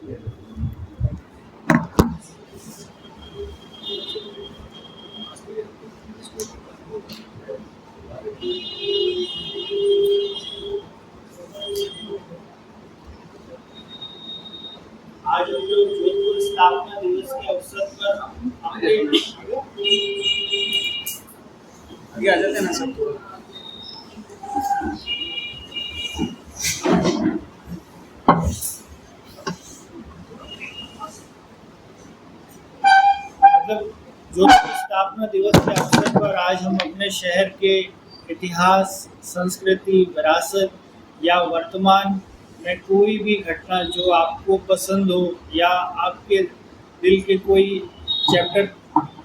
आज हम लोग जोधपुर स्थापना दिवस के अवसर पर आगे आ जाते हैं ना सब। मतलब जोधपुर स्थापना दिवस के अवसर पर आज हम अपने शहर के इतिहास, संस्कृति, विरासत या वर्तमान में कोई भी घटना जो आपको पसंद हो या आपके दिल के कोई चैप्टर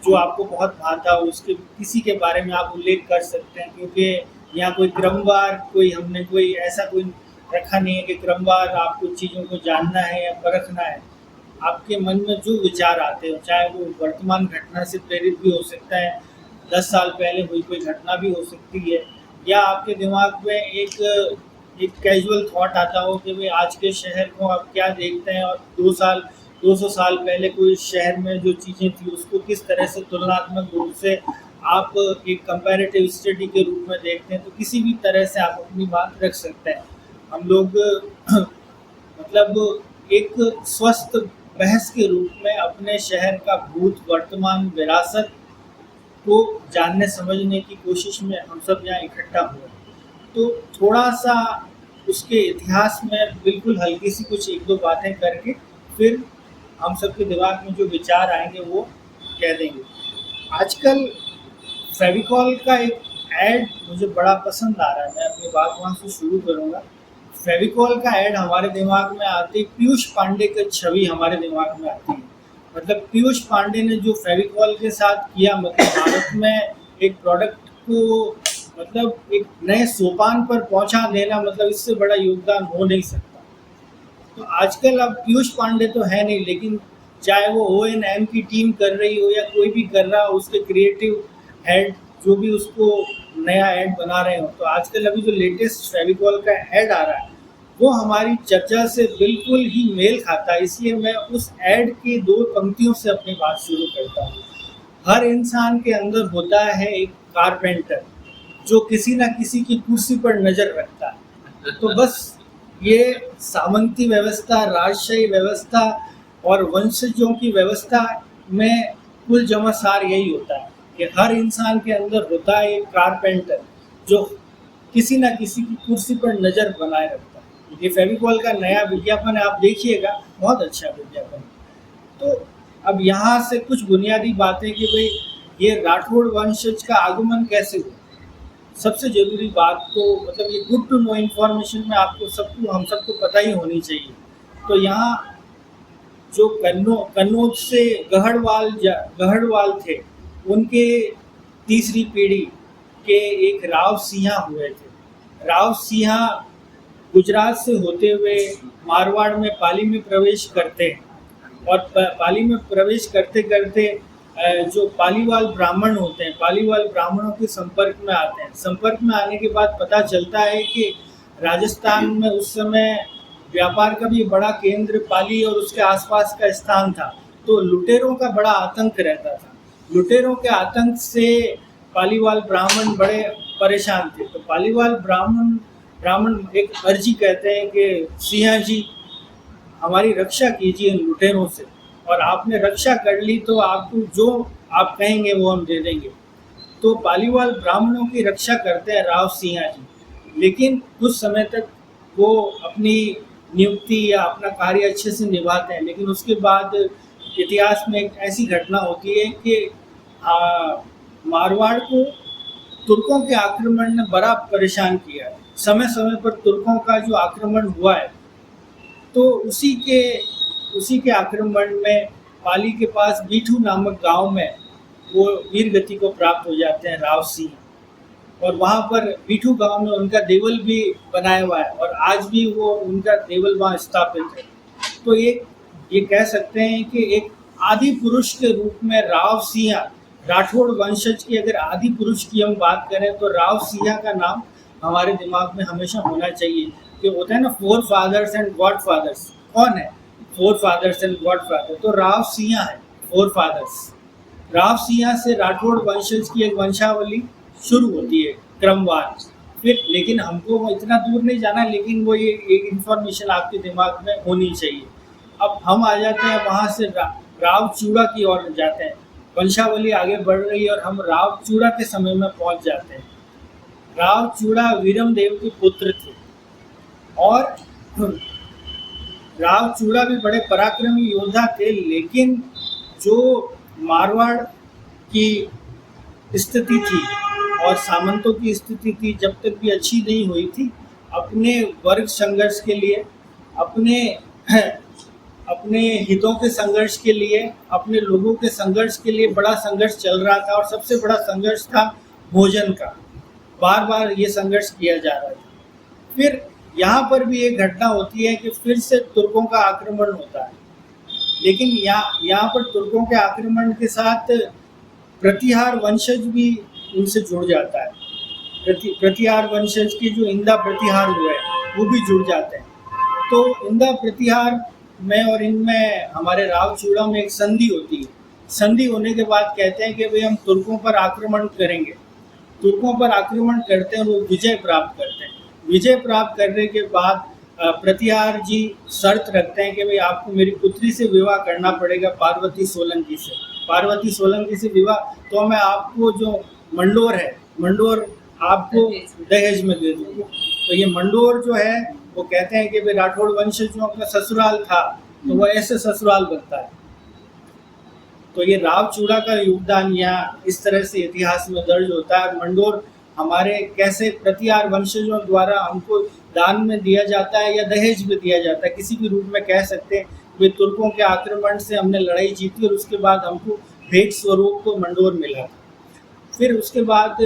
जो आपको बहुत भाता हो उसके किसी के बारे में आप उल्लेख कर सकते हैं, क्योंकि यहाँ कोई क्रमवार हमने कोई ऐसा कोई रखा नहीं है कि क्रमवार आपको चीज़ों को जानना है या परखना है। आपके मन में जो विचार आते हो, चाहे वो वर्तमान घटना से प्रेरित भी हो सकता है, 10 साल पहले हुई कोई घटना भी हो सकती है, या आपके दिमाग में एक कैजुअल थॉट आता हो कि भाई आज के शहर को आप क्या देखते हैं और 200 साल पहले कोई शहर में जो चीज़ें थी उसको किस तरह से तुलनात्मक रूप से आप एक कंपैरेटिव स्टडी के रूप में देखते हैं। तो किसी भी तरह से आप अपनी बात रख सकते हैं। हम लोग मतलब एक स्वस्थ बहस के रूप में अपने शहर का भूत, वर्तमान, विरासत को जानने समझने की कोशिश में हम सब यहाँ इकट्ठा हुए। तो थोड़ा सा उसके इतिहास में बिल्कुल हल्की सी कुछ 1-2 बातें करके फिर हम सबके दिमाग में जो विचार आएंगे वो कह देंगे। आजकल फेविकॉल का एक ऐड मुझे बड़ा पसंद आ रहा है, मैं अपनी बात वहाँ से शुरू करूँगा। फेविकॉल का ऐड हमारे दिमाग में आते ही पीयूष पांडे की छवि हमारे दिमाग में आती है। मतलब पीयूष पांडे ने जो फेविकॉल के साथ किया, मतलब भारत में एक प्रोडक्ट को मतलब एक नए सोपान पर पहुंचा देना, मतलब इससे बड़ा योगदान हो नहीं सकता। तो आजकल अब पीयूष पांडे तो है नहीं, लेकिन चाहे वो ONM की टीम कर रही हो या कोई भी कर रहा हो, उसके क्रिएटिव हेड जो भी उसको नया ऐड बना रहे हो, तो आजकल अभी जो लेटेस्ट फेविकॉल का ऐड आ रहा है वो हमारी चर्चा से बिल्कुल ही मेल खाता है। इसलिए मैं उस ऐड की 2 पंक्तियों से अपनी बात शुरू करता हूँ। हर इंसान के अंदर होता है एक कारपेंटर जो किसी न किसी की कुर्सी पर नज़र रखता है। तो बस ये सामंती व्यवस्था, राजशाही व्यवस्था और वंशजों की व्यवस्था में कुल जमा सार यही होता है कि हर इंसान के अंदर होता है एक कारपेंटर जो किसी न किसी की कुर्सी पर नज़र बनाए रखता है। ये फेविकॉल का नया विज्ञापन है, आप देखिएगा, बहुत अच्छा विज्ञापन। तो अब यहाँ से कुछ बुनियादी बातें कि भाई ये राठौड़ वंशज का आगमन कैसे हुआ। सबसे ज़रूरी बात तो मतलब ये गुड टू नो इन्फॉर्मेशन में आपको हम सबको पता ही होनी चाहिए। तो यहाँ जो कन्नौज से गढ़वाल थे, उनके तीसरी पीढ़ी के एक राव सिंहा हुए थे। राव सिंहा गुजरात से होते हुए मारवाड़ में पाली में प्रवेश करते हैं और पाली में प्रवेश करते करते जो पालीवाल ब्राह्मण होते हैं, पालीवाल ब्राह्मणों के संपर्क में आते हैं। संपर्क में आने के बाद पता चलता है कि राजस्थान में उस समय व्यापार का भी बड़ा केंद्र पाली और उसके आसपास का स्थान था। तो लुटेरों का बड़ा आतंक रहता था। लुटेरों के आतंक से पालीवाल ब्राह्मण बड़े परेशान थे। तो पालीवाल ब्राह्मण एक अर्जी कहते हैं कि सिंहा जी हमारी रक्षा कीजिए इन लुटेरों से, और आपने रक्षा कर ली तो आपको जो आप कहेंगे वो हम दे देंगे। तो पालीवाल ब्राह्मणों की रक्षा करते हैं राव सिंहा जी, लेकिन कुछ समय तक वो अपनी नियुक्ति या अपना कार्य अच्छे से निभाते हैं। लेकिन उसके बाद इतिहास में एक ऐसी घटना होती है कि मारवाड़ को तुर्कों के आक्रमण ने बड़ा परेशान किया। समय समय पर तुर्कों का जो आक्रमण हुआ है, तो उसी के आक्रमण में पाली के पास बीठू नामक गांव में वो वीर गति को प्राप्त हो जाते हैं राव सिंह। और वहाँ पर बीठू गांव में उनका देवल भी बनाया हुआ है और आज भी वो उनका देवल वहाँ स्थापित है। तो ये कह सकते हैं कि एक आदि पुरुष के रूप में राव सिंह, राठौड़ वंशज की अगर आदि पुरुष की हम बात करें तो राव सिंह का नाम हमारे दिमाग में हमेशा होना चाहिए। कि होता है ना forefathers and godfathers, कौन है? Forefathers and godfather, तो राव सिंह है फोर फादर्स। राव सिंह से राठौड़ वंशज की एक वंशावली शुरू होती है क्रमवार। फिर लेकिन हमको वो इतना दूर नहीं जाना, लेकिन वो ये एक इंफॉर्मेशन आपके दिमाग में होनी चाहिए। अब हम आ जाते हैं वहाँ से राव चूड़ा की ओर जाते हैं, वंशावली आगे बढ़ रही है और हम राव चूड़ा के समय में पहुँच जाते हैं। राव चूड़ा वीरम देव के पुत्र थे और राव चूड़ा भी बड़े पराक्रमी योद्धा थे, लेकिन जो मारवाड़ की स्थिति थी और सामंतों की स्थिति थी जब तक भी अच्छी नहीं हुई थी, अपने वर्ग संघर्ष के लिए, अपने अपने हितों के संघर्ष के लिए, अपने लोगों के संघर्ष के लिए बड़ा संघर्ष चल रहा था। और सबसे बड़ा संघर्ष था भोजन का, बार बार ये संघर्ष किया जा रहा था। फिर यहाँ पर भी एक घटना होती है कि फिर से तुर्कों का आक्रमण होता है, लेकिन यहाँ पर तुर्कों के आक्रमण के साथ प्रतिहार वंशज भी उनसे जुड़ जाता है। प्रतिहार वंशज के जो इंदा प्रतिहार हुए वो भी जुड़ जाते हैं। तो इंदा प्रतिहार में और इनमें हमारे राव चूड़ा में एक संधि होती है। संधि होने के बाद कहते हैं कि भाई हम तुर्कों पर आक्रमण करेंगे। तुर्कों पर आक्रमण करते हैं और वो विजय प्राप्त करते हैं। विजय प्राप्त करने के बाद प्रतिहार जी शर्त रखते हैं कि भाई आपको मेरी पुत्री से विवाह करना पड़ेगा, पार्वती सोलंकी से। पार्वती सोलंकी से विवाह, तो मैं आपको जो मंडोर है, मंडोर आपको दहेज में दे दूँगा। तो ये मंडोर जो है वो कहते हैं कि भाई राठौड़ वंशजों का ससुराल था, तो वो ऐसे ससुराल बनता है। तो ये राव चूड़ा का योगदान यहाँ इस तरह से इतिहास में दर्ज होता है। मंडोर हमारे कैसे प्रतिहार वंशजों द्वारा हमको दान में दिया जाता है या दहेज में दिया जाता है, किसी भी रूप में कह सकते हैं। वे तुर्कों के आक्रमण से हमने लड़ाई जीती और उसके बाद हमको भेंट स्वरूप को मंडोर मिला। फिर उसके बाद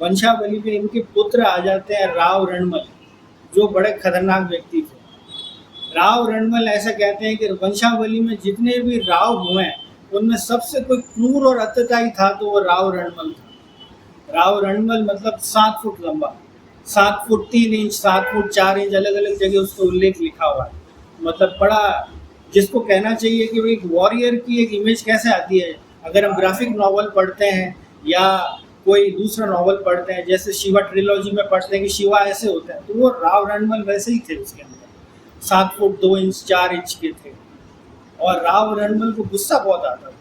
वंशावली में इनके पुत्र आ जाते हैं राव रणमल, जो बड़े खतरनाक व्यक्ति थे। राव रणमल ऐसा कहते हैं कि वंशावली में जितने भी राव हुए हैं उनमें सबसे कोई क्रूर और अत्याचारी था तो वो राव रणमल था। राव रणमल मतलब 7 फुट लंबा, 7 फुट 3 इंच, 7 फुट 4 इंच, अलग अलग जगह उसका उल्लेख लिखा हुआ है। मतलब बड़ा, जिसको कहना चाहिए कि भाई एक वॉरियर की एक इमेज कैसे आती है। अगर हम ग्राफिक नॉवल पढ़ते हैं या कोई दूसरा नॉवल पढ़ते हैं, जैसे शिवा ट्रिलॉजी में पढ़ते हैं कि शिवा ऐसे होता है, तो वो राव रणमल वैसे ही थे। उसके अंदर 7 फुट 2 इंच 4 इंच के थे। और राव रणमल को गुस्सा बहुत आता था,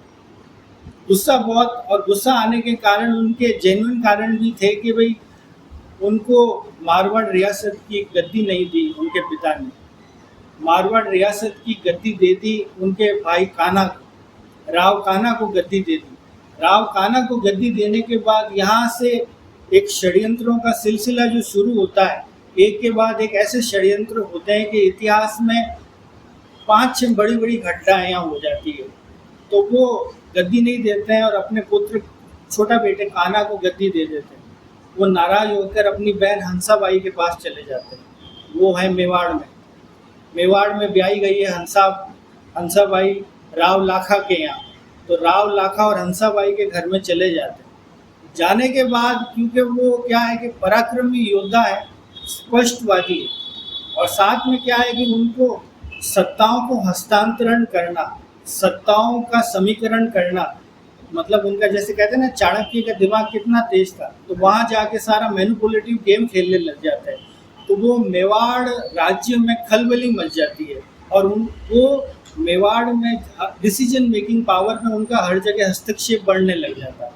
गुस्सा बहुत, और गुस्सा आने के कारण उनके जेन्युइन कारण भी थे कि भाई उनको मारवाड़ रियासत की गद्दी नहीं दी। उनके पिता ने मारवाड़ रियासत की गद्दी दे दी उनके भाई कान्हा को, राव कान्हा को गद्दी दे दी। राव कान्हा को गद्दी देने के बाद यहाँ से एक षड्यंत्रों का सिलसिला जो शुरू होता है, एक के बाद एक ऐसे षड्यंत्र होते हैं कि इतिहास में 5-6 बड़ी बड़ी घटनाएं यहाँ हो जाती है। तो वो गद्दी नहीं देते हैं और अपने पुत्र छोटा बेटे कान्हा को गद्दी दे देते हैं। वो नाराज होकर अपनी बहन हंसाबाई के पास चले जाते हैं। वो है मेवाड़ में, मेवाड़ में ब्याही गई है हंसाबाई राव लाखा के यहाँ। तो राव लाखा और हंसाबाई के घर में चले जाते हैं। जाने के बाद क्योंकि वो क्या है कि पराक्रमी योद्धा है, स्पष्टवादी है, और साथ में क्या है कि उनको सत्ताओं को हस्तांतरण करना, सत्ताओं का समीकरण करना, मतलब उनका जैसे कहते हैं ना चाणक्य का दिमाग कितना तेज था, तो वहाँ जाके सारा मैनिपुलेटिव गेम खेलने लग जाता है। तो वो मेवाड़ राज्य में खलबली मच जाती है और उनको मेवाड़ में डिसीजन मेकिंग पावर में उनका हर जगह हस्तक्षेप बढ़ने लग जाता है।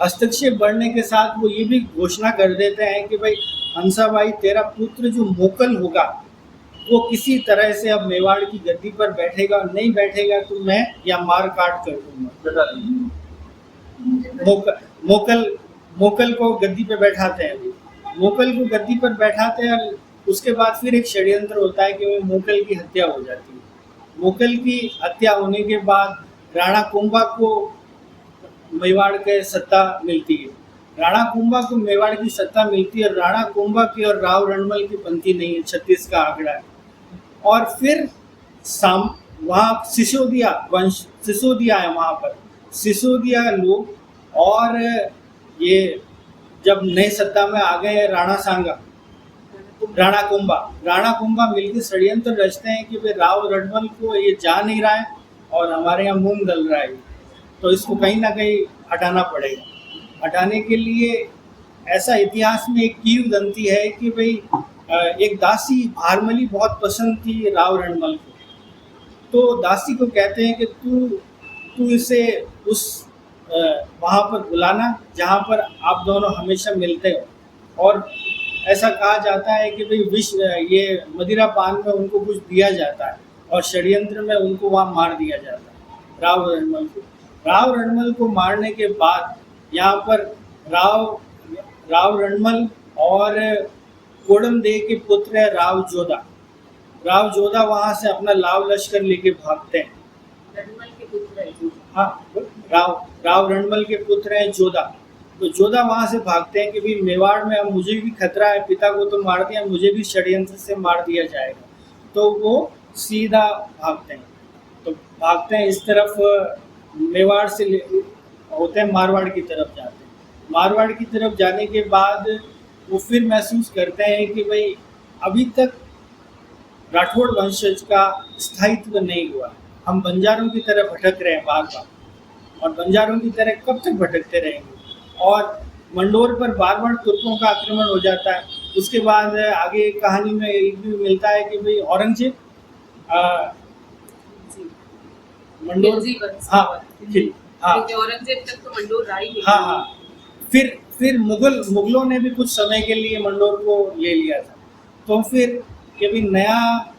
हस्तक्षेप बढ़ने के साथ वो ये भी घोषणा कर देते हैं कि भाई हंसाबाई तेरा पुत्र जो मोकल होगा वो किसी तरह से अब मेवाड़ की गद्दी पर बैठेगा, नहीं बैठेगा तो मैं या मार काट कर दूंगा। मोकल को गद्दी पर बैठाते हैं, मोकल को गद्दी पर बैठाते हैं। उसके बाद फिर एक षड्यंत्र होता है कि मोकल की हत्या हो जाती है। मोकल की हत्या होने के बाद राणा कुंभा को मेवाड़ के सत्ता मिलती है। राणा कुंभा को मेवाड़ की सत्ता मिलती है। राणा कुंभा की और राव रणमल की बनती नहीं है, 36 का आंकड़ा है। और फिर वहाँ सिसोदिया वंश, सिसोदिया है वहाँ पर, सिसोदिया लोग, और ये जब नए सत्ता में आ गए राणा सांगा, तो राणा कुंभा मिलकर षड्यंत्र रचते हैं कि भाई राव रणबल को ये जा नहीं रहा है और हमारे यहाँ मूंग डल रहा है, तो इसको कहीं ना कहीं हटाना पड़ेगा। हटाने के लिए ऐसा इतिहास में एक किंवदंती है कि भाई एक दासी भारमली बहुत पसंद थी राव रणबल को, तो दासी को कहते हैं कि तू इसे उस वहाँ पर बुलाना जहाँ पर आप दोनों हमेशा मिलते हो, और ऐसा कहा जाता है कि भाई विश्व ये मदिरा पान में उनको कुछ दिया जाता है और षड्यंत्र में उनको वहाँ मार दिया जाता है राव रणबल को। राव रणबल को मारने के बाद यहाँ पर राव रणबल और कोडम देव के पुत्र है राव जोधा वहाँ से अपना लाव लश्कर लेके भागते हैं। रणबल के पुत्र है, हाँ, राव रणबल के पुत्र हैं जोधा। तो जोधा वहाँ से भागते हैं कि भाई मेवाड़ में अब मुझे भी खतरा है, पिता को तो मार दिया, मुझे भी षड्यंत्र से मार दिया जाएगा, तो वो सीधा भागते हैं। तो भागते हैं इस तरफ, मेवाड़ से होते हैं मारवाड़ की तरफ जाते हैं। मारवाड़ की तरफ जाने के बाद वो फिर महसूस करते हैं कि भाई अभी तक राठौड़ वंशज का स्थायित्व नहीं हुआ, हम बंजारों की तरफ भटक रहे हैं बार बार, और बंजारों की तरह कब तक भटकते रहेंगे। और मंडोर पर बार बार तुर्कों का आक्रमण हो जाता है। उसके बाद आगे कहानी में एक भी मिलता है कि भाई औरंगजेब मंडोर, औरंगजेब तक तो मंडोर रहा ही नहीं। हाँ, फिर मुगलों ने भी कुछ समय के लिए मंडोर को ले लिया था। तो फिर कि भाई नया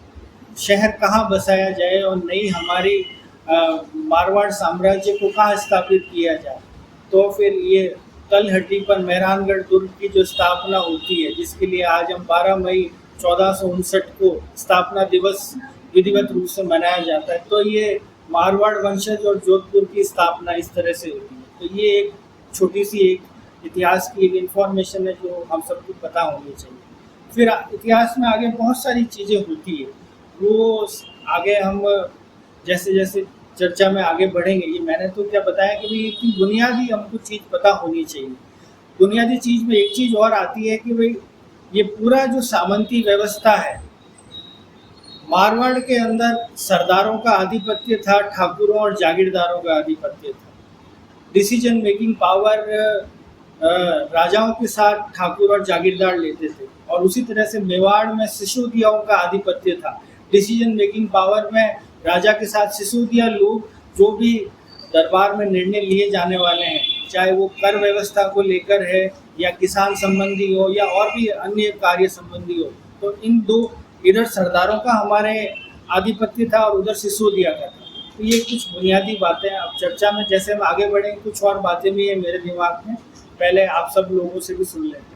शहर कहाँ बसाया जाए और नई हमारी मारवाड़ साम्राज्य को कहाँ स्थापित किया जाए, तो फिर ये तलहटी पर मेहरानगढ़ दुर्ग की जो स्थापना होती है, जिसके लिए आज हम 12 मई 1459 को स्थापना दिवस विधिवत रूप से मनाया जाता है। तो ये मारवाड़ वंशज और जोधपुर की स्थापना इस तरह से होती है। तो ये एक छोटी सी एक इतिहास की एक इन्फॉर्मेशन है जो हम सबको पता होनी चाहिए। फिर इतिहास में आगे बहुत सारी चीज़ें होती है, वो आगे हम जैसे जैसे चर्चा में आगे बढ़ेंगे। ये मैंने तो क्या बताया कि भाई इतनी बुनियादी हमको चीज़ पता होनी चाहिए। बुनियादी चीज़ में एक चीज़ और आती है कि भाई ये पूरा जो सामंती व्यवस्था है, मारवाड़ के अंदर सरदारों का आधिपत्य था, ठाकुरों और जागीरदारों का आधिपत्य था। डिसीजन मेकिंग पावर राजाओं के साथ ठाकुर और जागीरदार लेते थे, और उसी तरह से मेवाड़ में सिसोदियाओं का आधिपत्य था। डिसीजन मेकिंग पावर में राजा के साथ सिसोदिया लोग जो भी दरबार में निर्णय लिए जाने वाले हैं, चाहे वो कर व्यवस्था को लेकर है या किसान संबंधी हो या और भी अन्य कार्य संबंधी हो, तो इन दो, इधर सरदारों का हमारे आधिपत्य था और उधर सिसोदिया का था। तो ये कुछ बुनियादी बातें। अब चर्चा में जैसे हम आगे बढ़ेंगे, कुछ और बातें भी है मेरे दिमाग में, पहले आप सब लोगों से भी सुन लेते हैं।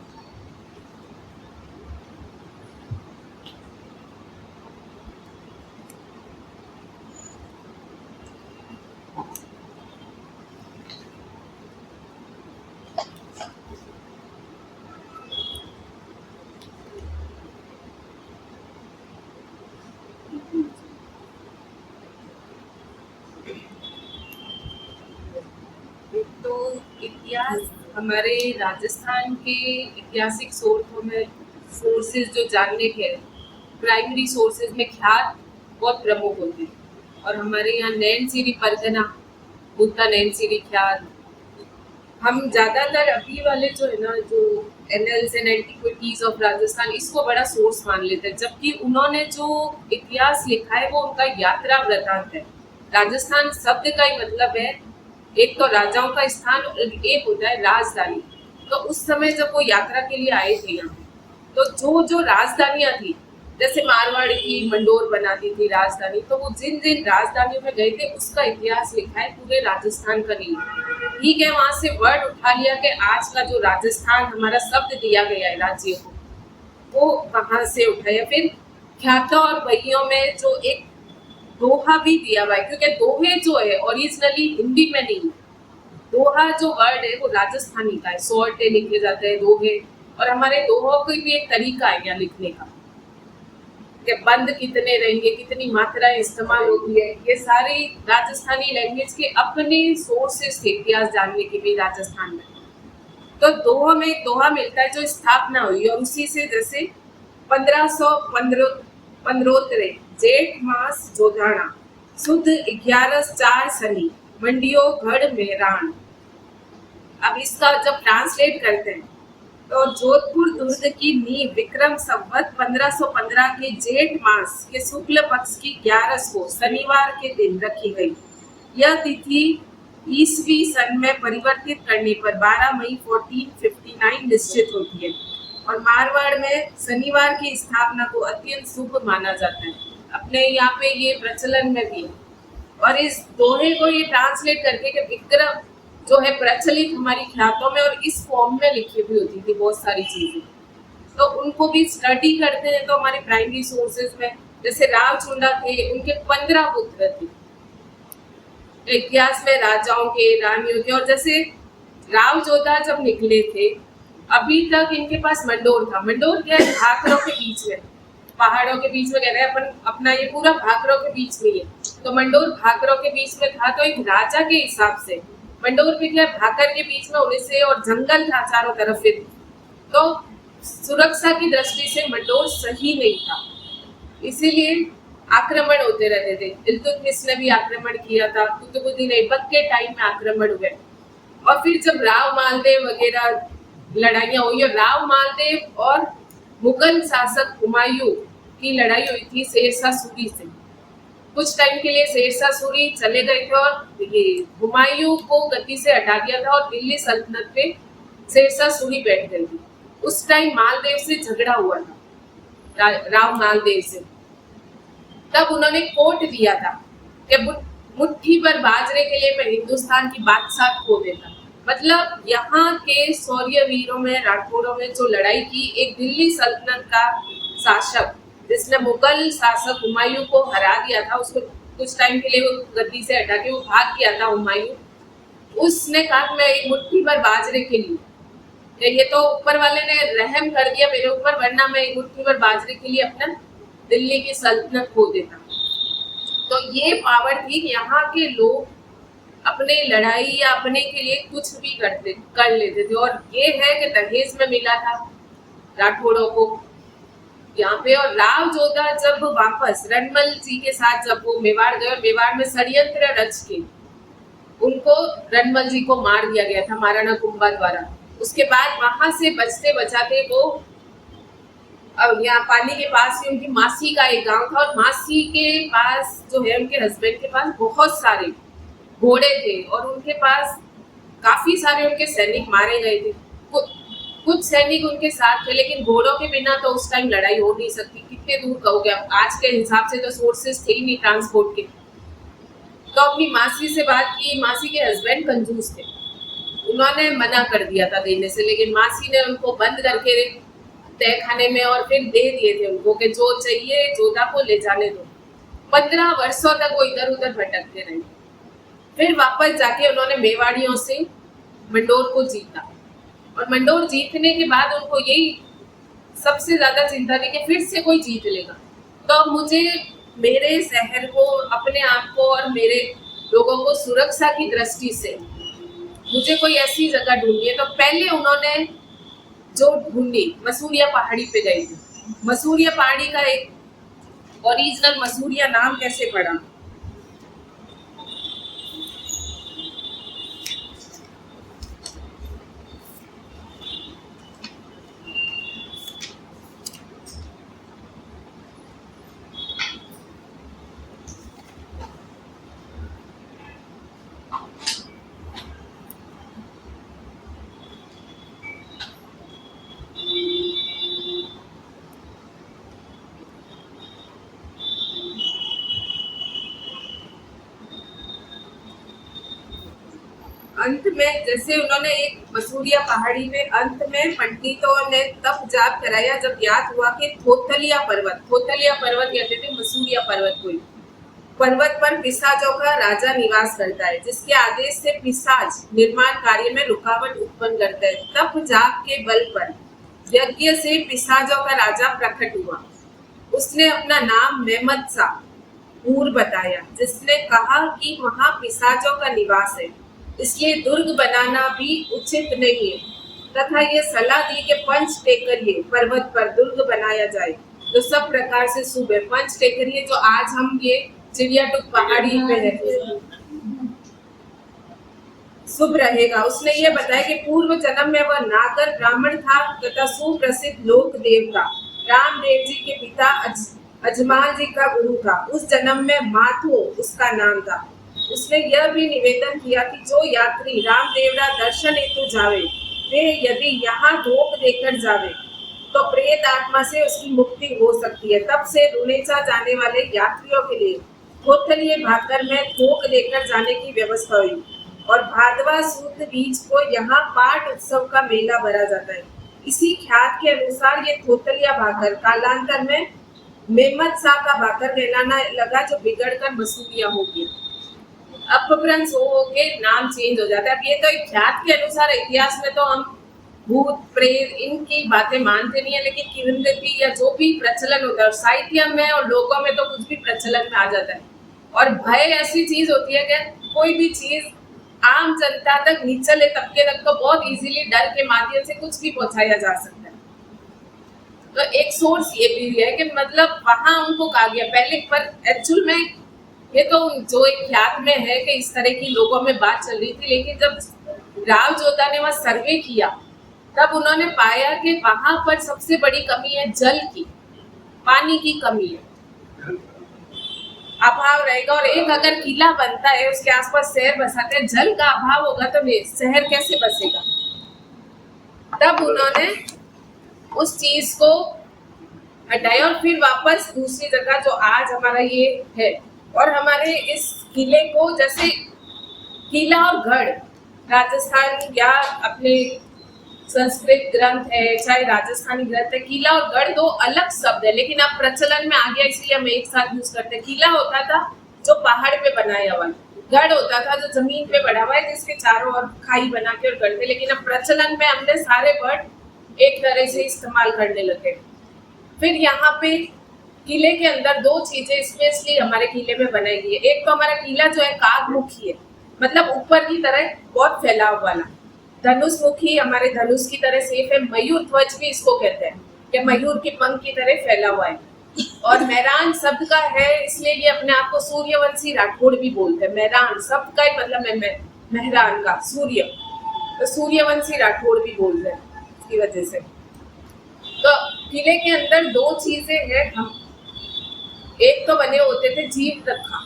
तो इतिहास हमारे राजस्थान के ऐतिहासिक सोर्सेज जो जानने के प्राइमरी सोर्सेज में ख्यात बहुत प्रमुख होते हैं। और हमारे यहाँ नैन सीरी परगना, बुद्धा नैन सीरी ख्यात, हम ज़्यादातर अभी वाले जो है ना, जो annuls and antiquities of Rajasthan, इसको बड़ा सोर्स मान लेते हैं, जबकि उन्होंने जो इतिहास लिखा है वो उनका यात्रा वृतांत है। राजस्थान शब्द का ही मतलब है एक तो राजाओं का स्थान और एक होता है राजधानी। तो उस समय जब वो यात्रा के लिए आए थे यहाँ, तो जो जो राजधानियाँ थी, जैसे मारवाड़ की मंडोर बना दी थी राजधानी, तो वो जिन जिन राजधानियों में गए थे उसका इतिहास लिखा है पूरे राजस्थान का नहीं। ठीक है, वहां से वर्ड उठा लिया कि आज का जो राजस्थान हमारा शब्द दिया गया है राज्य को, वो वहां से उठाया। फिर ख्याता और बहियों में जो एक दोहा भी दिया हुआ है, क्योंकि दोहे जो है ओरिजिनली हिंदी में नहीं, दोहा जो वर्ड है वो राजस्थानी का है, सोरठे लिखे जाते हैं दोहे। और हमारे दोहों को भी एक तरीका है यहाँ लिखने का, कि बंद कितने रहेंगे, कितनी मात्राएं इस्तेमाल होती है, ये सारी राजस्थानी लैंग्वेज के अपने सोर्सेस थे इतिहास जानने के भी राजस्थान में। तो दोहा में एक दोहा मिलता है जो स्थापना हुई, और उसी से जैसे 1515 जेठ मास जोधाना सुद 11 शनि मंडियो घड़ मेरान। अब इसका जब ट्रांसलेट करते हैं तो जोधपुर दुर्ग की नींव विक्रम संवत 1515 के जेठ मास के शुक्ल पक्ष की 11 को शनिवार के दिन रखी गई। यह तिथि ईसवी सन में परिवर्तित करने पर 12 मई 1459 निश्चित होती है और मारवाड़ में शनिवार की स्थापना को अत्यंत शुभ माना जाता है। अपने यहाँ पे ये प्रचलन में भी है और इस दोहे को ये ट्रांसलेट करके कि विक्रम जो है प्रचलित हमारी ख्यातों में और इस फॉर्म में लिखी हुई होती थी बहुत सारी चीजें, तो उनको भी स्टडी करते हैं तो हमारे प्राइमरी सोर्सेज में जैसे राव चुंडा थे, उनके 15 पुत्र थे इतिहास में, राजाओं के, रानियों के। और जैसे राव जोधा जब निकले थे अभी तक इनके पास मंडोर था। मंडोर क्या है? भाखड़ों के बीच में, पहाड़ों के बीच में कह रहे हैं अपन, अपना ये पूरा भाखड़ों के बीच में है। तो मंडोर भाखड़ों के बीच में था, तो एक राजा के हिसाब से मंडोर पे क्या भाकर के बीच में होने से और जंगल था चारों तरफ से, तो सुरक्षा की दृष्टि से मंडोर सही नहीं था, इसीलिए आक्रमण होते रहते थे। इल्तुतमिश ने भी आक्रमण किया था, कुतुबुद्दीन ऐबक के टाइम में आक्रमण हुए और फिर जब राव मालदेव वगैरह लड़ाइयाँ हुई और राव मालदेव और मुगल शासक हुमायूं की लड़ाई हुई थी शेरशाह सूरी से। कुछ टाइम के लिए शेरशाह सूरी चले गए थे और ये हुमायूं को गद्दी से हटा दिया था और दिल्ली सल्तनत पे शेरशाह सूरी बैठ गई थी। उस टाइम मालदेव से झगड़ा हुआ था, राव मालदेव से। तब उन्होंने कोट दिया था कि मुट्ठी भर बाजरे के लिए मैं हिंदुस्तान की बादशाह खो देता। मतलब यहाँ के शौर्य वीरों में, राठौरों में जो लड़ाई की, एक दिल्ली सल्तनत का शासक जिसने मुगल शासक हुमायूं को हरा दिया था, उसको कुछ टाइम के लिए वो गद्दी से हटा के वो भाग गया था हुमायूं। उसने कहा मैं एक मुट्ठी भर बाजरे के लिए, ये तो ऊपर वाले ने रहम कर दिया मेरे ऊपर, वरना मैं एक मुट्ठी भर बाजरे के लिए अपना दिल्ली की सल्तनत खो देता। तो ये पावर थी कि यहाँ के लोग अपने लड़ाई या अपने के लिए कुछ भी कर लेते थे। और ये है कि दहेज में मिला था राठौड़ों को यहाँ पे। और राव जोधा जब वापस रणमल जी के साथ जब वो मेवाड़ गए और मेवाड़ में षड्यंत्र रच के उनको रणमल जी को मार दिया गया था महाराणा कुंभा द्वारा। उसके बाद वहां से बचते बचाते वो यहाँ पाली के पास ही उनकी मासी का एक गांव था और मासी के पास जो है उनके हस्बैंड के पास बहुत सारे घोड़े थे और उनके पास काफी सारे उनके सैनिक मारे गए थे। कुछ सैनिक उनके साथ थे, लेकिन घोड़ों के बिना तो उस टाइम लड़ाई हो नहीं सकती। कितने दूर कहोगे आप, आज के हिसाब से तो सोर्सेस थे ही नहीं ट्रांसपोर्ट के। तो अपनी मासी से बात की, मासी के हस्बैंड कंजूस थे, उन्होंने मना कर दिया था देने से, लेकिन मासी ने उनको बंद करके तय खाने में और फिर दे दिए थे उनको कि जो चाहिए जोधा को ले जाने दो। 15 वर्षों तक वो इधर उधर भटकते रहे। फिर वापस जाके उन्होंने मेवाड़ियों से मंडोर को जीता और मंडोर जीतने के बाद उनको यही सबसे ज्यादा चिंता थी कि फिर से कोई जीत लेगा, तो मुझे मेरे शहर को, अपने आप को और मेरे लोगों को सुरक्षा की दृष्टि से मुझे कोई ऐसी जगह ढूंढनी है। तो पहले उन्होंने जो ढूंढी मसूरिया पहाड़ी पे गए थे। मसूरिया पहाड़ी का एक ओरिजिनल मसूरिया नाम कैसे पड़ा? अंत में जैसे उन्होंने एक मसूरिया पहाड़ी में अंत में पंडितों ने तप जाप कराया जब याद हुआ कि थोथलिया पर्वत कहते थे मसूरिया पर्वत को, पर्वत पर पिशाचों का राजा निवास करता है, जिसके आदेश से पिशाच निर्माण कार्य में रुकावट उत्पन्न करता है। तप जाप के बल पर यज्ञ से पिशाचों का राजा प्रकट हुआ। उसने अपना नाम मेहमद शाह ऊर बताया, जिसने कहा कि वहाँ पिशाचों का निवास है, इसलिए दुर्ग बनाना भी उचित नहीं है, तथा ये सलाह दी कि पंच टेकरिए पर्वत पर दुर्ग बनाया जाए। तो सब प्रकार से शुभ है। पंच टेकरी जो आज हम ये चिड़ियाटुक पहाड़ी पे है, शुभ रहेगा। उसने ये बताया कि पूर्व जन्म में वह नागर ब्राह्मण था तथा सुप्रसिद्ध लोक देवता रामदेव जी के पिता अजमाल जी का गुरु था। उस जन्म में माथो उसका नाम था। उसने यह भी निवेदन किया कि जो यात्री रामदेवरा दर्शन हेतु जावे वे यदि यहाँ धोख देकर जावे तो प्रेत आत्मा से उसकी मुक्ति हो सकती है। तब से रुनेचा जाने वाले यात्रियों के लिए थोथलिए भाकर में धोख देकर जाने की व्यवस्था हुई और भादवा सुद बीज को यहाँ पाट उत्सव का मेला भरा जाता है। इसी ख्यात के अनुसार ये थोथलिया भाकर कालांतर में मेमत शाह का भाकर कहलाना लगा, जो बिगड़कर मसूरिया हो गया। अपभ्रंश हो के नाम चेंज हो जाता है। अब ये तो एक ख्यात के अनुसार, इतिहास में तो हम भूत प्रेत इनकी बातें मानते नहीं है, लेकिन किंवदंती या जो भी प्रचलन होता है साहित्य में और लोगों में तो कुछ भी प्रचलन में आ जाता है। और भय ऐसी चीज होती है कि कोई भी चीज आम जनता तक, निचले तबके तक तो बहुत इजीली डर के माध्यम से कुछ भी पहुंचाया जा सकता है। तो एक सोर्स ये भी है कि मतलब वहां उनको कहा गया पहले, पर एक्चुअल में ये तो जो एक ख्यात में है कि इस तरह की लोगों में बात चल रही थी। लेकिन जब राव जोधा ने वहां सर्वे किया तब उन्होंने पाया कि वहां पर सबसे बड़ी कमी है जल की, पानी की कमी है, अभाव रहेगा। और एक अगर किला बनता है उसके आसपास शहर बसाते हैं, जल का अभाव होगा तो शहर कैसे बसेगा। तब उन्होंने उस चीज को हटाया और फिर वापस दूसरी जगह जो आज हमारा ये है। और हमारे इस किले को जैसे किला और गढ़ राजस्थान या अपने संस्कृत ग्रंथ है, चाहे राजस्थानी ग्रंथ है, किला और गढ़ दो अलग शब्द है, लेकिन अब प्रचलन में आ गया इसलिए हम एक साथ यूज करते हैं। किला होता था जो पहाड़ पे बनाया हुआ, गढ़ होता था जो जमीन पे बना हुआ है जिसके चारों ओर खाई बना के और करते। लेकिन अब प्रचलन में हमने सारे वर्ड एक तरह से इस्तेमाल करने लगे। फिर यहाँ पे किले के अंदर दो चीजें स्पेशली हमारे किले में बनाई गई है। एक तो हमारा किला जो है कागमुखी है, मतलब ऊपर की तरह बहुत फैलाव वाला। धनुषमुखी हमारे धनुष की तरह सेफ है। मयूर ध्वज भी इसको कहते हैं कि मयूर के पंख की तरह फैला हुआ है। और मैरान शब्द का है इसलिए ये अपने आप को सूर्यवंशी राठौड़ भी बोलते हैं। मैरान शब्द का ही मतलब है मेहरान का सूर्य, तो सूर्यवंशी राठौड़ भी बोलते हैं इसकी वजह से। तो किले के अंदर दो चीजें हैं। हम एक तो बने होते थे जीव रखा,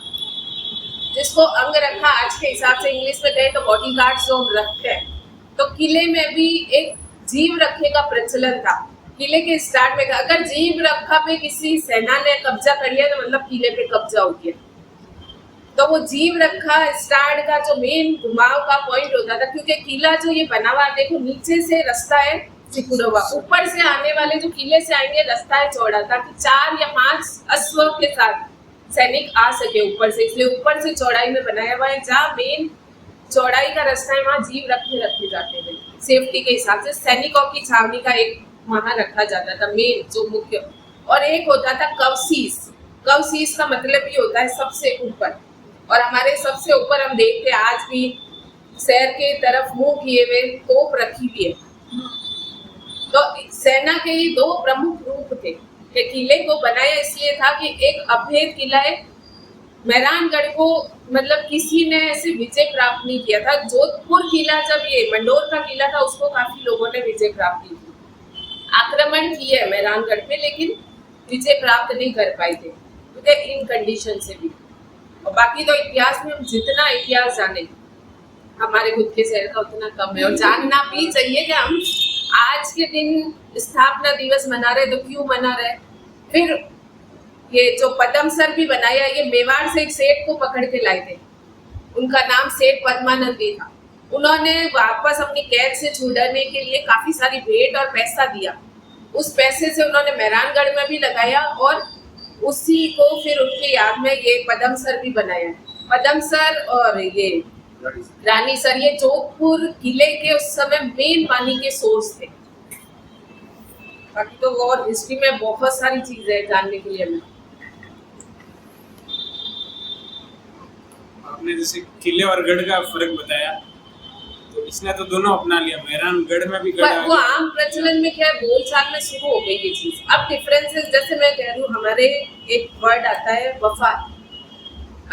जिसको अंग रखा आज के हिसाब से इंग्लिश में कहे तो बॉडीगार्ड जो हम रखते हैं। तो किले में भी एक जीव रखे का प्रचलन था। किले के स्टार्ट में अगर जीव रखा पे किसी सेना ने कब्जा कर लिया तो मतलब किले पे कब्जा हो गया। तो वो जीव रखा स्टार्ट का जो मेन घुमाव का पॉइंट होता था, क्योंकि किला जो ये बना हुआ देखो नीचे से रास्ता है सिकुड़वा, ऊपर से आने वाले जो किले से आएंगे रास्ता है चौड़ा, ताकि 4 या 5 अश्व के साथ सैनिक आ सके ऊपर से, इसलिए ऊपर से चौड़ाई में बनाया हुआ है। जहाँ मेन चौड़ाई का रास्ता है वहाँ जीव रखे जाते थे सेफ्टी के हिसाब से। सैनिकों की छावनी का एक वहाँ रखा जाता था मेन जो मुख्य। और एक होता था कवशीस। कवशीस का मतलब ये होता है सबसे ऊपर। और हमारे सबसे ऊपर हम देखते हैं आज भी शहर के तरफ मुंह किए हुए तोप रखी हुई है। तो सेना के ये दो प्रमुख रूप थे कि किले को बनाया इसलिए था कि एक अभेद किला है। मेहरानगढ़ को मतलब किसी ने ऐसे विजय प्राप्त नहीं किया था। जोधपुर किला जब ये मंडोर का किला था उसको काफी लोगों ने विजय प्राप्त की थी, आक्रमण किए है मेहरानगढ़ पे, लेकिन विजय प्राप्त नहीं कर पाए थे क्योंकि इन कंडीशन से भी। और बाकी तो इतिहास में हम जितना इतिहास जाने हमारे खुद के शहर का उतना कम है। और जानना भी चाहिए कि हम आज के दिन स्थापना दिवस मना रहे तो क्यों मना रहे। फिर ये जो पदम सर भी बनाया, ये मेवाड़ से एक सेठ को पकड़ के लाए थे, उनका नाम सेठ पद्मानंदी था। उन्होंने वापस अपनी कैद से छुड़ाने के लिए काफी सारी भेंट और पैसा दिया। उस पैसे से उन्होंने मेहरानगढ़ में भी लगाया और उसी को फिर उनकी याद में ये पदम सर भी बनाया। पदम सर और ये रानी सर ये जोधपुर किले के उस समय मेन पानी के सोर्स थे। बाकी तो और हिस्ट्री में बहुत सारी चीजें हैं जानने के लिए हमें। आपने जैसे किले और गढ़ का फर्क बताया, तो इसने तो दोनों अपना लिया, मेहरानगढ़ में भी गढ़ पर वो आम प्रचलन में क्या है, बोलचाल में शुरू हो गई ये चीज। अब डिफरेंसेस, जैसे मैं कह रही हूँ, हमारे एक वर्ड आता है वफात,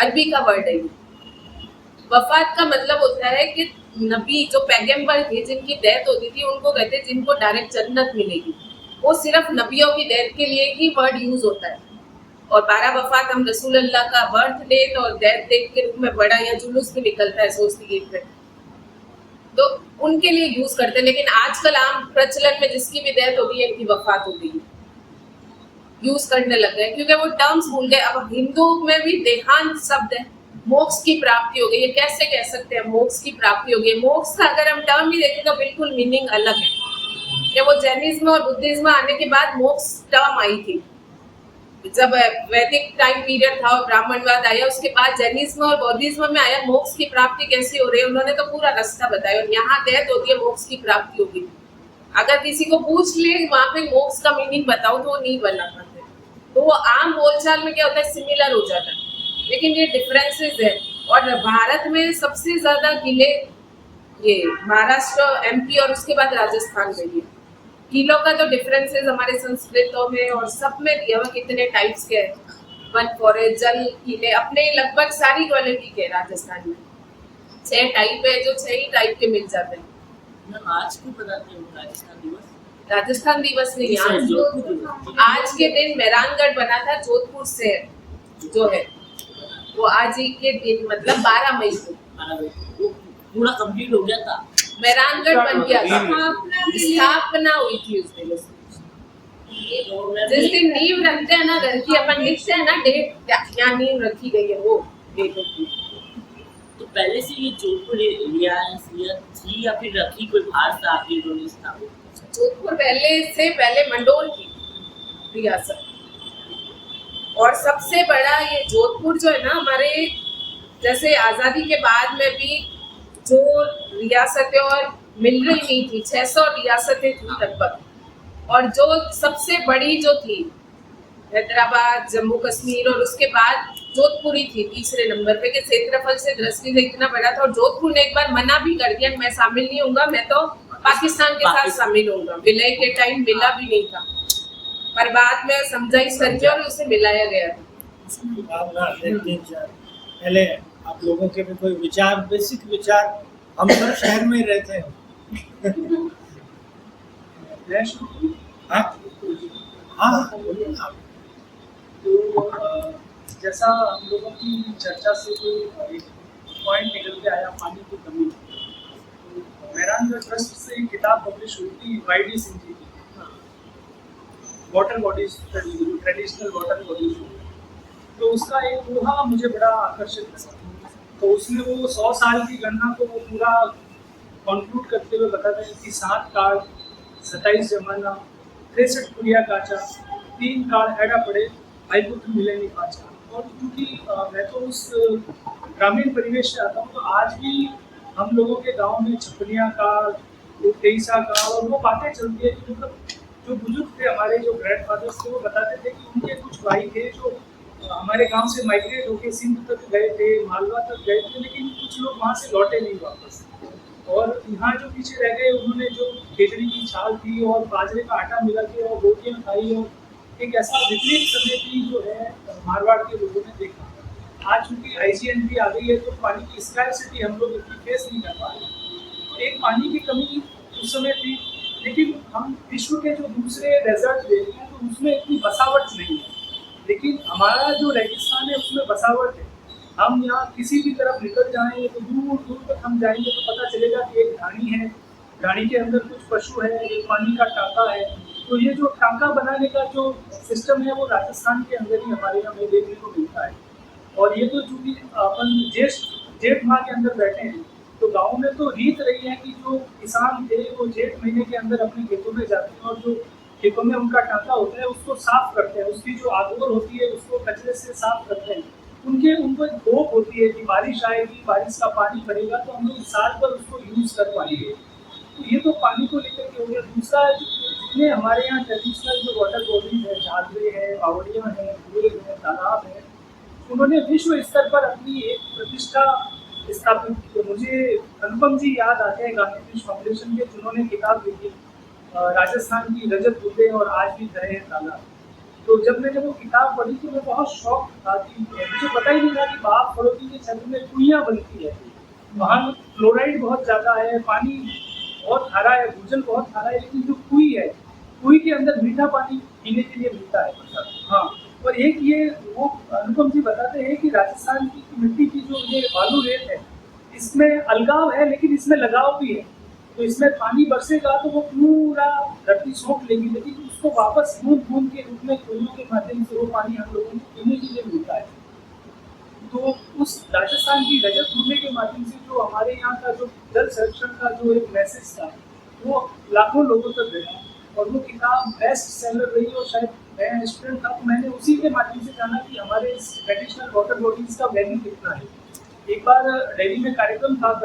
अरबी का वर्ड है ये। वफात का मतलब होता है कि नबी जो पैगंबर थे जिनकी डेथ होती थी उनको कहते हैं जिनको डायरेक्ट जन्नत मिलेगी। वो सिर्फ नबियों की डेथ के लिए ही वर्ड यूज होता है। और 12 वफात हम रसूल अल्लाह का बर्थ डेट और डेथ डेट के रूप में बड़ा या जुलूस भी निकलता है सोचती है, तो उनके लिए यूज करते हैं। लेकिन आजकल आम प्रचलन में जिसकी भी डेथ हो गई है, इनकी वफात हो गई है, यूज करने लग गए क्योंकि वो टर्म्स भूल गए। अब हिंदू में भी देहांत शब्द है, मोक्ष की प्राप्ति हो गई। ये कैसे कह सकते हैं मोक्ष की प्राप्ति हो गई? मोक्ष का अगर हम टर्म भी देखें तो बिल्कुल मीनिंग अलग है। ये वो जैनिज्म और बुद्धिज्म आने के बाद मोक्ष टर्म आई थी, जब वैदिक टाइम पीरियड था और ब्राह्मणवाद आया, उसके बाद जैनिज्म और बौद्धिज्म में आया। मोक्ष की प्राप्ति कैसे हो रही है, उन्होंने तो पूरा रास्ता बताया। और यहाँ डेथ होती है, मोक्ष की प्राप्ति होगी। अगर किसी को पूछ ले वहां पे मोक्ष का मीनिंग बताओ तो वो नहीं बना पाते, तो वो आम बोलचाल में क्या होता है, सिमिलर हो जाता है। लेकिन ये डिफरेंसेस है। और भारत में सबसे ज्यादा किले ये महाराष्ट्र, एमपी और उसके बाद राजस्थान में। ये किलों का तो डिफरेंसेस हमारे संस्कृतों में और सब में दिया हुआ, कितने टाइप्स के हैं। वन फॉरेस्ट, जल किले अपने लगभग सारी क्वालिटी के राजस्थान में 6 टाइप है, जो 6 ही टाइप के मिल जाते हैं। मैम आज क्यों बताते हो राजस्थान दिवस? राजस्थान दिवस नहीं, आज के दिन मेहरानगढ़ बना था, जोधपुर से जो है वो आज ही के दिन, मतलब 12 मई को वो पूरा कंप्लीट हो गया था। मेहरानगढ़ बन गया था, स्थापना हुई थी उस दिन। जिस दिन नींव रखते हैं ना घर की, अपन लिखते हैं ना डेट, यहाँ नींव रखी गई है, वो डेट होती है। तो पहले से ये जोधपुर रियासत थी या फिर रखी कोई बाहर से आपकी स्थापित? जोधपुर पहले मंडोर की रियासत। और सबसे बड़ा ये जोधपुर जो है ना, हमारे जैसे आजादी के बाद में भी जो रियासतें और मिल रही नहीं थी, 600 रियासतें थी लगभग। और जो सबसे बड़ी जो थी हैदराबाद, जम्मू कश्मीर, और उसके बाद जोधपुर ही थी तीसरे नंबर पे, कि क्षेत्रफल से दृष्टि से इतना बड़ा था। और जोधपुर ने एक बार मना भी कर दिया, मैं शामिल नहीं होऊंगा, मैं तो पाकिस्तान के साथ शामिल होऊंगा। विलय के टाइम मिला भी नहीं था, पर बाद में समझाइश करके और उसे मिलाया गया था। पहले आप लोगों के भी कोई विचार, बेसिक विचार, हम सब शहर में ही रहते हैं। हाँ हाँ, बोलिए आप। तो जैसा हम लोगों की चर्चा से कोई एक पॉइंट निकल के आया, पानी की कमी। तो मेहरानगढ़ ट्रस्ट से एक किताब पब्लिश हुई थी वाईडी सिंह जी की, water bodies, traditional water bodies. तो उसका एक दोहा मुझे बड़ा आकर्षित लगा। तो उसमें वो 100 साल की गणना को वो पूरा कंक्लूड करते हुए बताते हैं कि 7 काल 27 जमाना 63 पुरिया काचा, 3 काल हैड़ा पड़े भाई पुत्र मिले नहीं पाचा। और क्योंकि मैं तो उस ग्रामीण परिवेश से आता हूँ, तो आज भी हम लोगों के गांव में छपनिया काल, तेईसा काल, और वो बातें चलती है कि मतलब जो बुजुर्ग थे हमारे, जो ग्रैंड फादर्स थे, वो बताते थे कि उनके कुछ भाई थे जो हमारे गांव से माइग्रेट होकर सिंध तक गए थे, मालवा तक गए थे, लेकिन कुछ लोग वहाँ से लौटे नहीं वापस। और यहाँ जो पीछे रह गए, उन्होंने जो खेजड़ी की छाल थी और बाजरे का आटा मिला के और रोटियाँ खाई, और एक ऐसा विपरीत समय भी जो है मारवाड़ के लोगों ने देखा। आज चूँकि IGNP आ गई है, तो पानी की स्कैरसिटी हम लोग इतनी फेस नहीं कर पा रहे। एक पानी की कमी उस समय थी, लेकिन हम विश्व के जो दूसरे डेजर्ट देखते हैं तो उसमें इतनी बसावट नहीं है। लेकिन हमारा जो रेगिस्तान है उसमें बसावट है। हम यहाँ किसी भी तरफ निकल जाएं तो दूर दूर तक हम जाएंगे तो पता चलेगा कि एक ढाणी है, ढाणी के अंदर कुछ पशु है, एक पानी का टाँका है। तो ये जो टाँका बनाने का जो सिस्टम है वो राजस्थान के अंदर ही हमारे यहाँ में देखने को मिलता है। और ये तो चूँकि अपन जेठ माह के अंदर बैठे हैं, तो गाँव में तो रीत रही है कि जो किसान थे वो जेठ महीने के अंदर अपने खेतों में जाते हैं और जो खेतों में उनका टाँका होता है उसको साफ करते हैं, उसकी जो आगोर होती है उसको कचरे से साफ करते हैं। उनको एक होप होती है कि बारिश आएगी, बारिश का पानी पड़ेगा तो हम लोग साल भर उसको यूज़ कर पाएंगे। तो ये तो पानी को लेकर के हो गया। दूसरा, जितने हमारे यहाँ ट्रेडिशनल जो वाटर बॉडीज है, झालरे हैं, बावड़ियाँ हैं, कुएँ हैं, तालाब हैं, उन्होंने विश्व स्तर पर अपनी एक प्रतिष्ठा स्थापित की। मुझे अनुपम जी याद आते हैं गांधी ब्रिज फाउंडेशन के, जिन्होंने किताब लिखी राजस्थान की रजत बूंदें और आज भी धरे हैं ताला। तो जब मैंने वो किताब पढ़ी तो मैं बहुत शौक था कि मुझे पता ही नहीं था कि बाप फरोती के क्षेत्र में कुइयाँ बनती है। वहाँ फ्लोराइड बहुत ज़्यादा है, पानी बहुत खारा है, भूजल बहुत खारा है, लेकिन जो कुई है, कुई के अंदर मीठा पानी पीने के लिए मिलता है। हाँ, और एक ये वो अनुपम जी बताते हैं कि राजस्थान की मिट्टी की जो ये बालू रेत है, इसमें अलगाव है लेकिन इसमें लगाव भी है। तो इसमें पानी बरसेगा तो वो पूरा धरती सोख लेगी, लेकिन उसको वापस बूंद बूंद के रूप में कुइयों के माध्यम से वो पानी हम लोगों को पीने के लिए मिलता है। तो उस राजस्थान की रजत भूमि के माध्यम से जो हमारे यहाँ का जो जल संरक्षण का जो एक मैसेज था, वो लाखों लोगों तक गया और वो किताब बेस्ट सेलर रही। और शायद मैं स्टूडेंट था तो मैंने उसी के माध्यम से जाना कि हमारे इस ट्रेडिशनल वाटर बॉडीज का वैल्यू कितना है। एक बार दिल्ली में कार्यक्रम था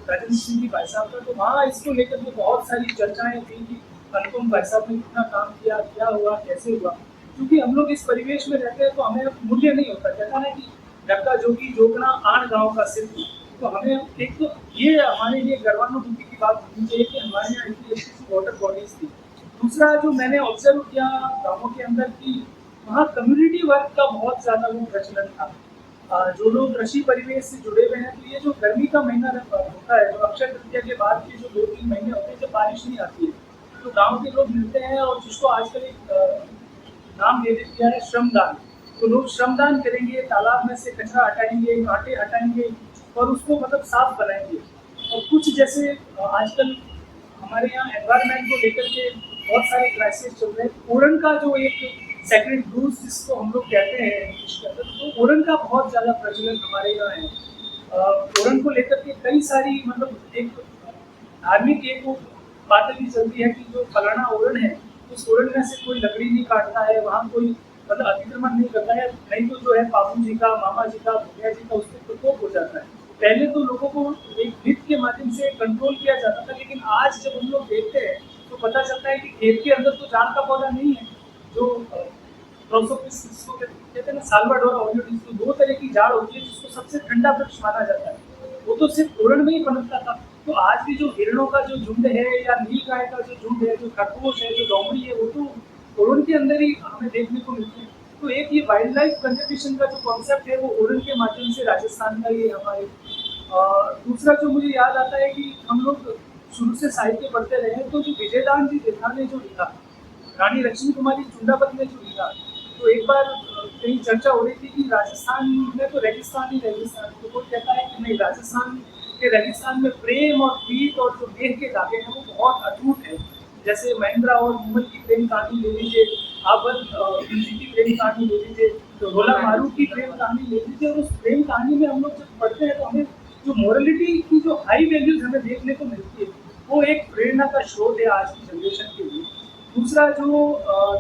राजेंद्र सिंह जी भाई साहब का, तो वहाँ इसको लेकर के बहुत सारी चर्चाएं थी कि अनुपम भाई साहब ने कितना काम किया, क्या हुआ, कैसे हुआ। क्योंकि हम लोग इस परिवेश में रहते हैं तो हमें मूल्य नहीं होता। कहता है कि डक्का जोगी जोगना आन गांव का सिर्फ। तो हमें एक तो ये हमारे लिए गर्वानुभूति की बात होनी चाहिए कि हमारे यहाँ इतनी अच्छी वाटर बॉडीज थी। दूसरा जो मैंने ऑब्जर्व किया गाँवों के अंदर कि वहाँ कम्युनिटी वर्क का बहुत ज़्यादा वो प्रचलन था। जो लोग कृषि परिवेश से जुड़े हुए हैं, तो ये जो गर्मी का महीना होता है, जो अक्षय तृतीया के बाद के जो 2-3 महीने होते हैं जब बारिश नहीं आती है, तो गांव के लोग मिलते हैं और जिसको आजकल एक नाम दे दिया है श्रमदान। तो लोग श्रमदान करेंगे, तालाब में से कचरा हटाएंगे, कांटे हटाएंगे और उसको मतलब साफ बनाएंगे। और कुछ जैसे आजकल हमारे यहाँ एनवायरनमेंट को लेकर के बहुत सारे क्राइसिस चल रहे हैं। ओरन का जो एक सेक्रेड ग्रूव्स जिसको हम लोग कहते हैं इंग्लिश के अंदर, तो ओरन का बहुत ज़्यादा प्रचलन हमारे यहाँ है। ओरन को लेकर के कई सारी मतलब एक धार्मिक एक बातें भी चलती है कि जो फलाना ओरन है उस ओरन में से कोई लकड़ी नहीं काटता है, वहाँ कोई मतलब अतिक्रमण नहीं करता है, नहीं तो जो है बाबू जी का, मामा जी का, भैया जी का उस पर प्रकोप हो जाता है। पहले तो लोगों को एक वित्त के माध्यम से कंट्रोल किया जाता था, लेकिन आज जब हम लोग देखते हैं तो पता चलता है कि खेत के अंदर तो जान का पौधा नहीं है। जो जिसको कहते हैं ना साल्वाडोरा ओलियोडिस, तो 2 तरह की झाड़ होती है जिसको सबसे ठंडा वृक्ष माना जाता है, वो तो सिर्फ ओरन में ही पनपता था। तो आज भी जो हिरणों का जो झुंड है या नील गाय का जो झुंड है, जो खरगोश है, जो लोमड़ी है, वो तो ओरन के अंदर ही हमें देखने को मिलती है। तो एक ये वाइल्ड लाइफ कंजर्वेशन का जो कॉन्सेप्ट है वो ओरन के माध्यम से राजस्थान का ये हमारे। दूसरा जो मुझे याद आता है कि हम लोग शुरू से साहित्य पढ़ते रहे, तो जो विजयदान जी देथा ने जो लिखा, रानी लक्ष्मी कुमारी चुंडापत ने जो लिखा, तो एक बार कहीं चर्चा हो रही थी कि राजस्थान में तो रेगिस्तान ही रेगिस्तान, तो कोई कहता है कि नहीं, राजस्थान के रेगिस्तान में प्रेम और प्रीत और जो देह के धागे हैं वो बहुत अटूट है। जैसे महेंद्रा और मुमल की प्रेम कहानी ले लीजिए, आबद की प्रेम कहानी ले लीजिए, तो रोला मारू की प्रेम कहानी ले लीजिए, और उस प्रेम कहानी में हम लोग जब पढ़ते हैं तो हमें जो मोरलिटी की जो हाई वैल्यूज हमें देखने को मिलती है, वो एक प्रेरणा का स्रोत है आज की जनरेशन के लिए। दूसरा जो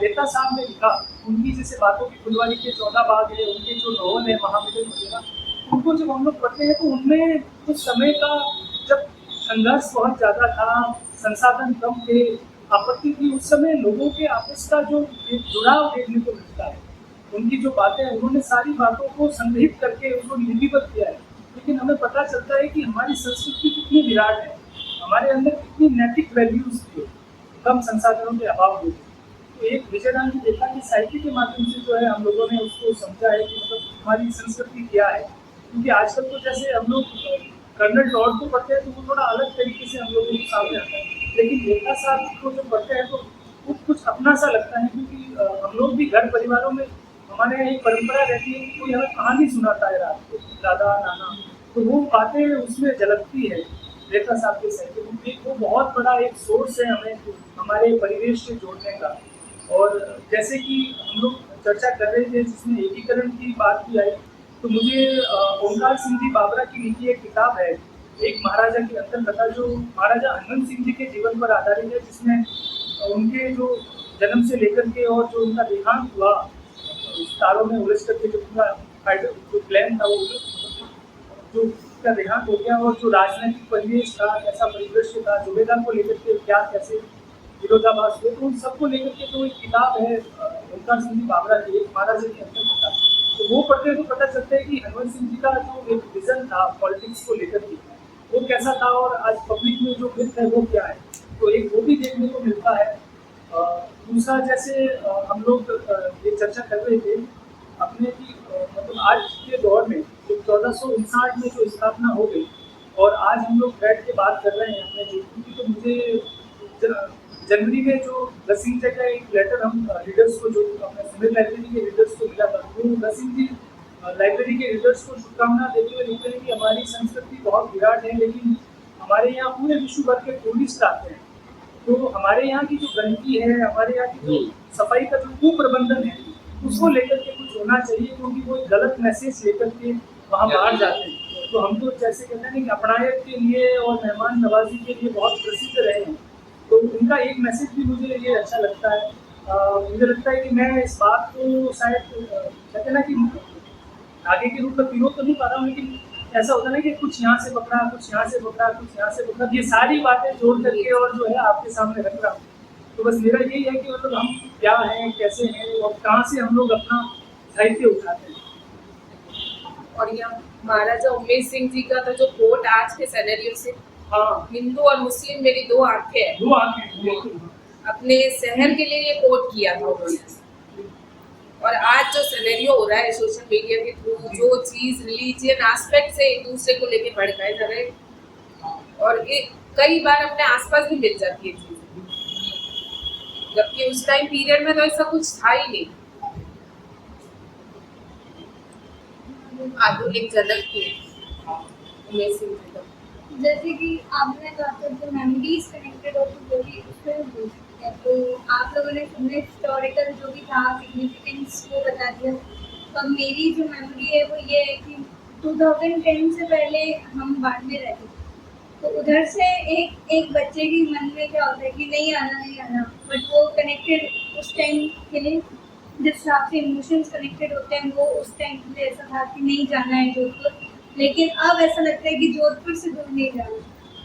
देता साहब ने लिखा, उनकी जैसे बातों की फुलवारी के 14 बाग है, उनके जो नॉवल है महामिलन वगैरह, उनको जब हम लोग पढ़ते हैं तो उनमें कुछ समय का जब संघर्ष बहुत ज़्यादा था, संसाधन कम थे, आपत्ति थी, उस समय लोगों के आपस का जो एक जुड़ाव देखने को मिलता है। उनकी जो बातें, उन्होंने सारी बातों को संग्रहित करके उसको लिपिबद्ध किया है। लेकिन हमें पता चलता है कि हमारी संस्कृति कितनी विराट है, हमारे अंदर कितनी नैतिक वैल्यूज थी, कम संसाधनों के अभाव में। तो एक विजयदान जी देखा कि साहित्य के माध्यम से जो है हम लोगों ने उसको समझा है कि मतलब हमारी संस्कृति क्या है। क्योंकि आजकल तो जैसे हम लोग कर्नल टॉड को पढ़ते हैं तो वो थोड़ा अलग तरीके से हम लोगों के सामने आता है, लेकिन देवता साहब को जो पढ़ते हैं तो वो कुछ अपना सा लगता है। क्योंकि हम लोग भी घर परिवारों में, हमारे यहाँ एक परंपरा रहती है कि कोई हमें कहानी सुनाता है रात को, दादा नाना, तो वो बातें उसमें झलकती है देवता साहब के साहित्य में। वो बहुत बड़ा एक सोर्स है हमें हमारे परिवेश से जोड़ने का। और जैसे कि हम लोग चर्चा कर रहे थे जिसमें एकीकरण की बात भी आई, तो मुझे ओंकार सिंह जी बाबरा की लिखी एक किताब है, एक महाराजा की अंतर कथा, जो महाराजा हनुमान सिंह जी के जीवन पर आधारित है, जिसमें उनके जो जन्म से लेकर के और जो उनका देहांत हुआ, तारों में उलझ करके जो उनका जो प्लान था वो जो उसका देहांत हो गया, और जो राजनीतिक परिवेश था, कैसा परिदृश्य था, जुबेदार को लेकर के क्या कैसे विरोधाभास हुए, तो उन सबको लेकर के जो एक किताब है ओंकार सिंह जी बाबरा की, एक महाराजा की अंतर कथा, तो वो पढ़ते हैं तो पता चलता है कि हरवंश सिंह जी का जो एक विजन था पॉलिटिक्स को लेकर के वो कैसा था और आज पब्लिक में जो मिथ है वो क्या है, तो एक वो भी देखने को मिलता है। दूसरा जैसे हम लोग ये चर्चा कर रहे थे अपने की मतलब आज के दौर में जो 1459 में जो स्थापना हो गई और आज हम लोग बैठ के बात कर रहे हैं अपने जोधपुर की, तो मुझे जनवरी में जो लसीम जी का एक लेटर हम रीडर्स को जो अपने सिविल लाइब्रेरी के रीडर्स को मिला था, तो लसीम जी लाइब्रेरी के रीडर्स को शुभकामना देते हुए लिखते हैं कि हमारी संस्कृति बहुत विराट है, लेकिन हमारे यहाँ पूरे विश्व भर के टूरिस्ट आते हैं, तो हमारे यहाँ की जो गंदगी है, हमारे यहाँ की जो सफाई का जो कुप्रबंधन है उसको लेकर के कुछ होना चाहिए, क्योंकि वो एक गलत मैसेज लेकर के वहाँ बाहर जाते हैं। तो हम तो जैसे कहते हैं कि अपनायत के लिए और मेहमान नवाजी के लिए बहुत प्रसिद्ध रहे हैं, तो उनका एक मैसेज भी मुझे ये अच्छा लगता है। मुझे लगता है कि मैं इस बात को शायद कहते हैं ना कि आगे के रूप में पिरो तो नहीं पा रहा हूँ, लेकिन ऐसा होता है ना कि कुछ यहाँ से पकड़ा, कुछ यहाँ से पकड़ा, कुछ यहाँ से पकड़ा, ये सारी बातें जोड़ करके और जो है आपके सामने रख रहा हूँ। तो बस मेरा यही है कि मतलब हम क्या हैं, कैसे हैं और कहाँ से हम लोग अपना साहित्य उठाते हैं। और यहाँ महाराजा उमेश सिंह जी का तो जो कोट आज के सिनेरियो से, हाँ, हिंदू और मुस्लिम मेरी दो आंखें हैं, दो आंखें बिल्कुल। अपने शहर के लिए ये कोट किया था उन्होंने। और आज जो सिनेरियो हो रहा है सोशल मीडिया के थ्रू, जो चीज रिलीजियन एस्पेक्ट से एक दूसरे को लेके भड़काए जा रहे हैं, और कई बार अपने आसपास भी मिल जाती है चीजें, जबकि उस टाइम पीरियड में तो ऐसा कुछ था ही नहीं। आधुनिक जनक थे उमेश सिंह जी का। जैसे कि आपने कहा था जो मेमोरीज कनेक्टेड होती बोली उसमें भी बोल सकते हैं, तो आप लोगों ने सुनने हिस्टोरिकल जो भी था सिग्निफिकेंस को बता दिया। तो अब मेरी जो मेमोरी है वो ये है कि 2010 से पहले हम बाड़मेर रहते थे, तो उधर से एक बच्चे के मन में क्या होता है कि नहीं आना, बट वो कनेक्टेड उस टाइम के लिए जिस हिसाब से इमोशंस कनेक्टेड होते हैं वो उस टाइम के लिए ऐसा था कि नहीं जाना है जोधपुर, लेकिन अब ऐसा लगता है कि जोधपुर से दूर नहीं जाना।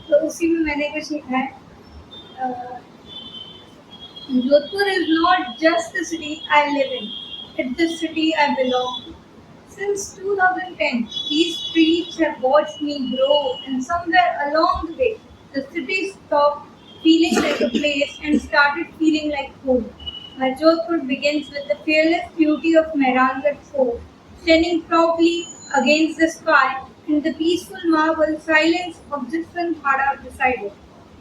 तो उसी में मैंने कुछ लिखा है, Jodhpur is not just the city I live in, it's the city I belong to. Since 2010, these streets have watched me grow, and somewhere along the way, the city stopped feeling like a place and started feeling like home. My Jodhpur begins with the fearless beauty of Mehrangarh Fort, standing proudly against the sky, and the peaceful marble silence of Jiswanthara beside it.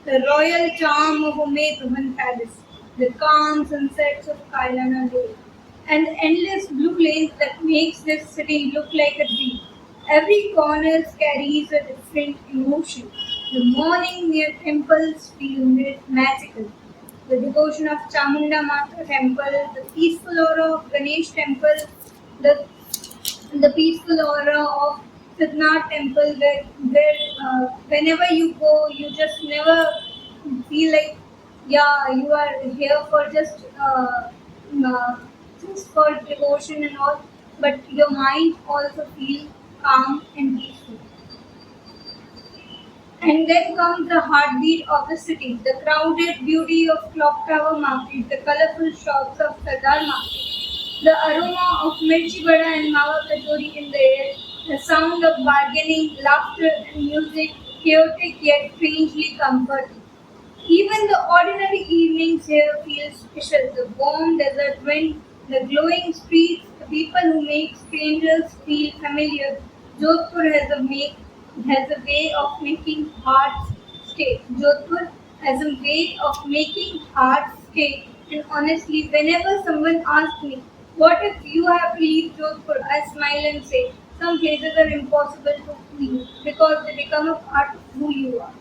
The royal charm of Umaid Bhavan Palace, the calm sunsets of Kailana Lake, and endless blue lanes that makes this city look like a dream. Every corner carries a different emotion. The morning near temples feel magical. The devotion of Chamunda Mata temple, the peaceful aura of Ganesh temple, the peaceful aura of Siddhnath temple, where whenever you go, you just never feel like, yeah, you are here for just for devotion and all, but your mind also feels calm and peaceful. And then comes the heartbeat of the city, the crowded beauty of Clock Tower Market, the colorful shops of Sardar Market, the aroma of Mirchi Bada and Mawa Kachori in the air, the sound of bargaining, laughter and music, chaotic yet strangely comforting. Even the ordinary evenings here feel special. The warm desert wind, the glowing streets, the people who make strangers feel familiar. Jodhpur has a way of making hearts stay. Jodhpur has a way of making hearts stay. And honestly, whenever someone asks me, what if you have to leave Jodhpur, I smile and say, some places are impossible to leave because they become a part of who you are.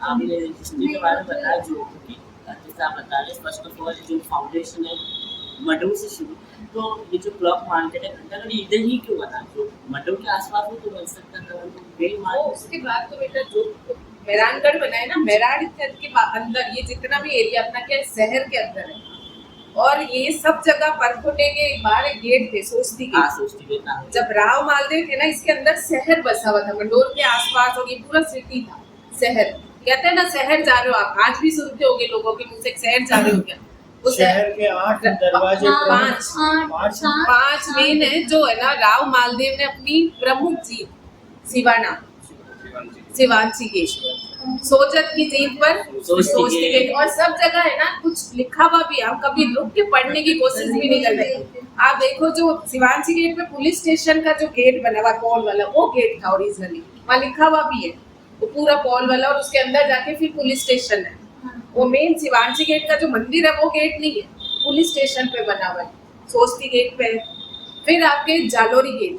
आपने history के बारे में बताया जो जैसे आप बता रहे फर्स्ट ऑफ ऑल जो फाउंडेशन है मडू से शुरू, तो ये जो क्लॉक मार्केट है घंटाघर इधर ही क्यों बना, जो मडू के आसपास में तो बन सकता था, मेरी मार्केट। उसके बाद तो बेटा जो मेहरानगढ़ बना है ना, मेहरान के अंदर ये जितना भी एरिया अपना क्या है शहर के अंदर है, और ये सब जगह परखोटे के बाहर एक गेट थे सोचती गेट। जब राव मालदेव थे ना, इसके अंदर शहर बसा हुआ था मंडोर के आसपास, और ये पूरा सिटी था शहर। कहते हैं ना शहर जा रहे हो आप, आज भी सुनते होगे लोगों के मुंह से शहर जा रहे हो क्या, वो शहर के 8 दरवाजे पाँच पाँच 5 मेन है जो है ना। राव मालदेव ने अपनी प्रमुख जीत शिवांची गेट, सोजत की जीत पर सोचती गेट, और सब जगह है ना कुछ लिखा हुआ भी है, हम कभी रुक के पढ़ने की कोशिश भी नहीं कर रहे। आप देखो जो शिवांची गेट पे पुलिस स्टेशन का जो गेट बना हुआ पॉल वाला, वो गेट था ओरिजिनली, वहाँ लिखा हुआ भी है वो पूरा पॉल वाला, और उसके अंदर जाके फिर पुलिस स्टेशन है। वो मेन शिवांची गेट का जो मंदिर है वो गेट नहीं है, पुलिस स्टेशन पे बना हुआ है, सोचती गेट पे है। फिर आपके जालोरी गेट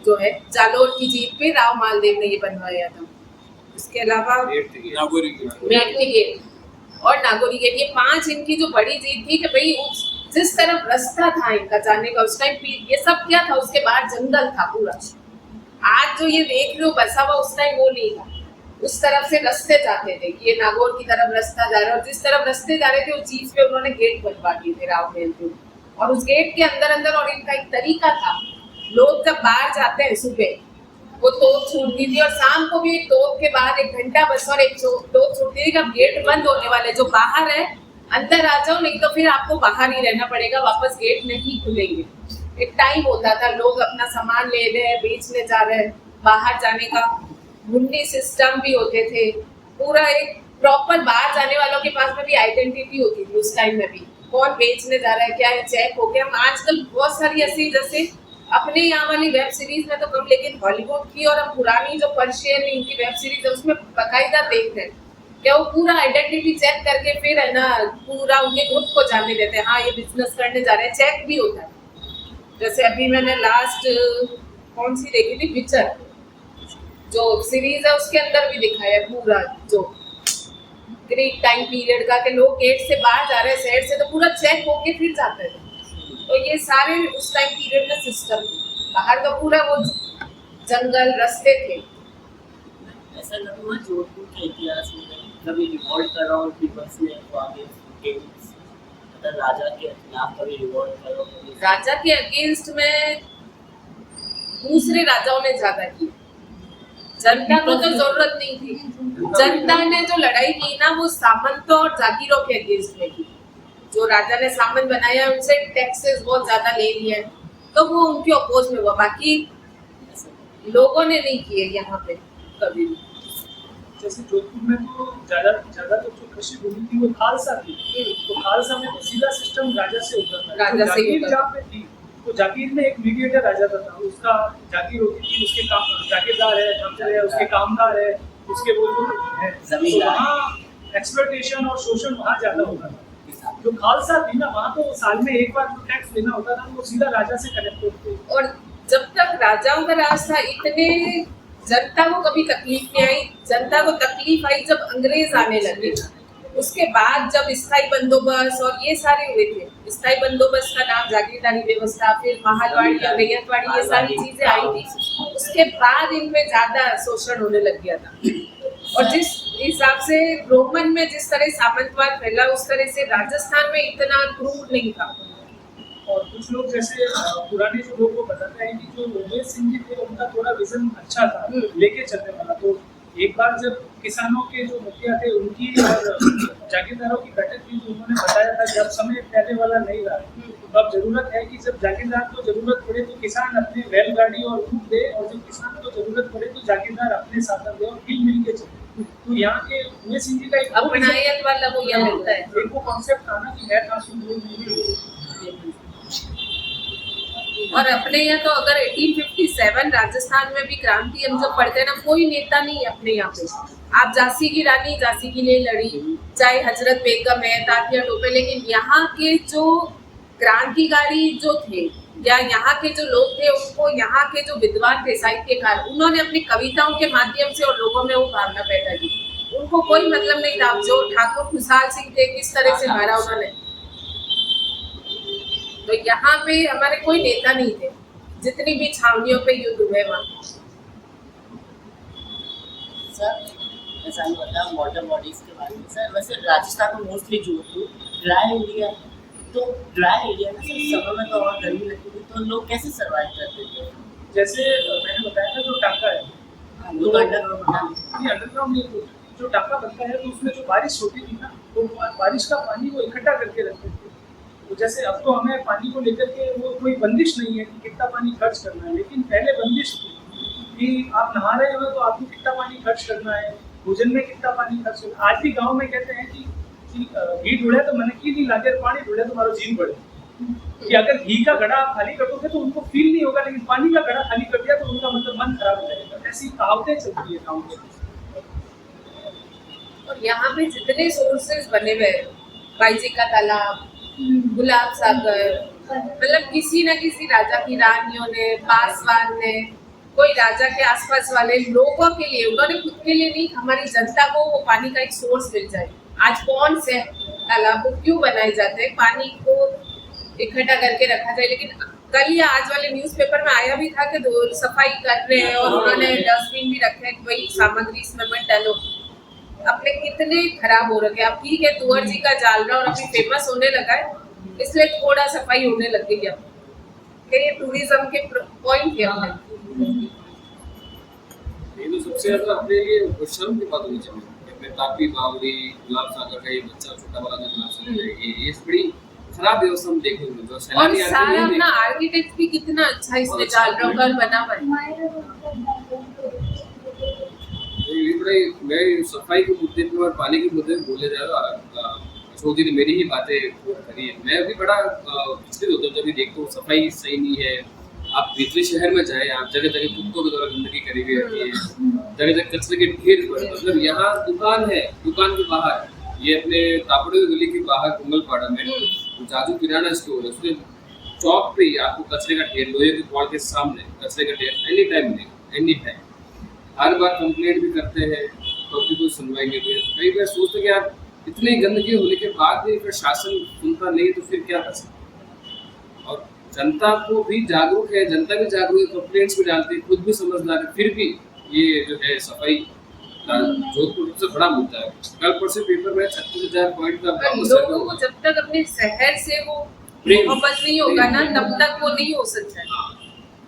जो है, जालोर की जीत पे राव मालदेव ने ये बनवाया था। इसके अलावा नागौरी की मेटली गेट और नागौरी गेट, ये 5 इनकी जो बड़ी जीत थी कि भाई जिस तरफ रास्ता था इनका जाने का उस टाइम, ये सब क्या था, उसके बाद जंगल था पूरा। आज जो ये देख रहे हो बसा हुआ, उस टाइम वो नहीं था, उस तरफ से रास्ते जाते थे, ये नागौर की तरफ रास्ता जा रहा है, और जिस तरफ रास्ते जा रहे थे उस चीज पे उन्होंने गेट बनवा दिए थे राव मेहल। और उस गेट के अंदर अंदर और इनका एक तरीका था, लोग जब बाहर जाते हैं सुबह वो तोप छूटती थी, और शाम को भी एक तोप के बाद 1 घंटा बस और एक तोप छूटती थी कि अब गेट बंद होने वाले, जो बाहर है अंदर आ जाओ, नहीं तो फिर आपको बाहर ही रहना पड़ेगा, वापस गेट नहीं खुलेंगे। एक टाइम होता था, लोग अपना सामान ले रहे हैं, बेचने जा रहे हैं, बाहर जाने का मुन्नी सिस्टम भी होते थे, पूरा एक प्रॉपर बाहर जाने वालों के पास में भी आइडेंटिटी होती थी उस टाइम में भी, कौन बेचने जा रहा है क्या है चेक हो गया। आजकल बहुत सारी ऐसी, जैसे अपने यहाँ वाली वेब सीरीज में तो कम, लेकिन हॉलीवुड की और हम पुरानी जो पर्शियन इनकी वेब सीरीज है उसमें बाकायदा देखते हैं क्या वो पूरा आइडेंटिटी चेक करके फिर है ना पूरा उनके ग्रुप को जानने देते हैं, हाँ ये बिजनेस करने जा रहे हैं, चेक भी होता है। जैसे अभी मैंने लास्ट कौन सी देखी थी, विचर जो सीरीज है उसके अंदर भी दिखाया है पूरा जो ग्रीक टाइम पीरियड का, कि लोग गेट से बाहर जा रहे हैं शहर से तो पूरा चेक होके फिर जाते थे। तो ये सारे उस टाइम पीरियड में सिस्टम, बाहर का पूरा वो जंगल रास्ते थे। ऐसा कभी हुआ जोधपुर के इतिहास में कभी रिवॉल्ट कर रहा हूँ पीपल्स ने आगे, मतलब राजा के खिलाफ कभी रिवॉल्ट करो? राजा के अगेंस्ट में दूसरे राजाओं ने ज्यादा की, जनता को तो जरूरत नहीं थी। जनता ने जो लड़ाई की ना वो सामंतों और जागीरों के अगेंस्ट में की। जो राजा ने सामंत बनाया उनसे टैक्सेस बहुत ज्यादा ले लिए, तो वो उनके अपोज में हुआ, बाकी लोगों ने नहीं किए यहाँ पे कभी भी। जैसे जोधपुर में तो ज्यादा तो जो कृषि भूमि थी वो खालसा थी, तो खालसा में तो सीधा सिस्टम राजा से होता था। राजा तो से जागीर होता जहाँ पे थी तो जागीर में एक मीडिएटर आ जाता था, उसका जागीर होती थी, उसके काम जागीरदार है, नौकर है, उसके कामदार है, उसके वो है, तो वहाँ एक्सप्लॉयटेशन और शोषण वहाँ ज्यादा होता था। जो खालसा थी ना वहाँ तो साल में एक बार जो टैक्स देना होता था वो सीधा राजा से कनेक्ट होते थे। और जब तक राजाओं का राज था इतने जनता को कभी तकलीफ नहीं आई। जनता को तकलीफ आई जब अंग्रेज आने लगे, उसके बाद जब स्थायी बंदोबस्त और ये सारे हुए थे। स्थायी बंदोबस्त का नाम जागीरदारी व्यवस्था, फिर महालवाड़ी और रैयतवाड़ी, ये सारी चीजें आई थी, उसके बाद इनमें ज्यादा शोषण होने लग गया था। और जिस हिसाब से रोमन में जिस तरह सामंतवाद फैला उस तरह से राजस्थान में इतना क्रूर नहीं था। और कुछ लोग जैसे पुराने जो लोग वो बताते हैं कि जो उमेश सिंह जी थे उनका थोड़ा विजन अच्छा था, लेके चलने वाला। तो एक बार जब किसानों के जो मुखिया थे उनकी और जागीरदारों की बैठक थी तो उन्होंने बताया था कि अब समय पहले वाला नहीं रहा, तो अब जरूरत है कि जब जागीरदार को जरूरत पड़े तो किसान अपने बैलगाड़ी और ऊँट दे, और जब किसान को जरूरत पड़े तो जागीरदार अपने साधन दे और हिल मिल के चले। तो यहाँ के उमेश सिंह जी का एक अपनायत वाला वो यहाँ मिलता है। एक वो कॉन्सेप्ट था ना कि मैं था सुन और अपने यहाँ तो अगर 1857 राजस्थान में भी क्रांति हम जब पढ़ते हैं ना, कोई नेता नहीं है अपने यहाँ पे। आप झांसी की रानी झांसी के लिए लड़ी, चाहे हजरत बेगम है, तात्या टोपे, लेकिन यहाँ के जो क्रांतिकारी जो थे या यहाँ के जो लोग थे, उनको यहाँ के जो विद्वान थे, साहित्यकार, उन्होंने अपनी कविताओं के माध्यम से और लोगों में वो भावना पैदा की। उनको कोई मतलब नहीं था जो ठाकुर खुशहाल सिंह थे किस तरह से मारा उन्होंने। तो यहाँ पे हमारे कोई नेता नहीं थे, जितनी भी छावनियों पे युद्ध हुए वहाँ। सर जैसा आपने बताया वाटर बॉडीज के बारे में, सर वैसे राजस्थान में मोस्टली जोधपुर ड्राई एरिया, तो ड्राई एरिया में सर समर में तो और गर्मी लगती थी, तो लोग कैसे सर्वाइव करते थे? जैसे मैंने बताया था जो टाका है वो तो अंडरग्राउंड अंडरग्राउंड नहीं, जो टाका बनता है तो उसमें जो बारिश होती थी ना, तो बारिश का पानी वो इकट्ठा करके रखते थे। तो जैसे अब तो हमें पानी को लेकर के वो कोई बंदिश नहीं है कि कितना पानी खर्च करना है, लेकिन पहले बंदिश थी कि आप नहा रहे हो तो आपको कितना पानी खर्च करना है, भोजन में कितना पानी खर्च करना है। आज भी गाँव में कहते हैं कि घी ढूंढे तो मैंने की नहीं लागे, पानी ढूंढे तो मारो जीन बढ़े। कि अगर घी का घड़ा आप खाली कर दोगे तो उनको फील नहीं होगा, लेकिन पानी का घड़ा खाली कर दिया तो उनका मतलब मन खराब हो जाएगा। ऐसी कहावतें चलती है गाँव में। और यहाँ पे जितने सोर्सेज बने हुए हैं, बाईजी का तालाब, गुलाब सागर, मतलब किसी न किसी राजा की रानियों ने, पासवान ने, कोई राजा के आसपास वाले लोगों के लिए, उन्होंने खुद के लिए नहीं, हमारी जनता को वो पानी का एक सोर्स मिल जाए। आज कौन से तालाब को क्यों बनाए जाते हैं, पानी को इकट्ठा करके रखा जाए। लेकिन कल या आज वाले न्यूज़पेपर में आया भी था कि सफाई कर रहे हैं और उन्होंने डस्टबिन भी रखे हैं कि भाई सामग्री इसमें मत डालो। अपने कितने खराब हो रखे। अब ठीक है, तुअर जी का जालरा और अभी फेमस होने लगा है, इसलिए थोड़ा सफाई होने लग गई है। फिर ये टूरिज्म के पॉइंट है अपने। ये तो सबसे ज्यादा अपने लिए शर्म की बात होनी चाहिए। अपने तापी बावड़ी, गुलाब सागर का ये बच्चा छोटा वाला जो गुलाब सागर है, ये बड़ी खराब व्यवस्था हम देखने को मिलता है। और सैलानी सारा आते अपना हैं, आर्किटेक्ट भी कितना अच्छा इसमें जालरा घर बना हुआ है। ये बड़े मैं सफाई के मुद्दे पे और पानी के मुद्दे पे बोले जा रहा। अशोक जी ने मेरी ही बातें करी है। मैं भी बड़ा विचलित होता हूँ जब भी देखता हूँ सफाई सही नहीं है। आप भीतरी शहर में जाए, आप जगह जगह कुत्तों के द्वारा गंदगी करी हुई रहती है, जगह जगह कचरे के ढेर पड़े। मतलब यहाँ दुकान है, दुकान के बाहर, ये अपने तापड़े गली के बाहर कुंगलपाड़ा में जादू किराना स्टोर है, उसके चौक पे ही आपको कचरे का ढेर, लोहे के पॉल के सामने कचरे का ढेर एनी टाइम मिलेगा, एनी टाइम। हर बार कंप्लेंट भी करते हैं तो फिर कोई सुनवाई नहीं होती। कई बार सोचते कि यार इतनी गंदगी होने के बाद भी फिर शासन सुनता नहीं तो फिर क्या कर सकते। और जनता को भी जागरूक है, जनता भी जागरूक है, कंप्लेंट्स भी डालती है, खुद भी समझदार है, फिर भी ये जो है सफाई जोधपुर से बड़ा मुद्दा है। कल परसों पेपर में 36,000 पॉइंट का लोगों को जब तक अपने शहर से वो मोहब्बत नहीं होगा ना, तब तक वो नहीं हो सकता है।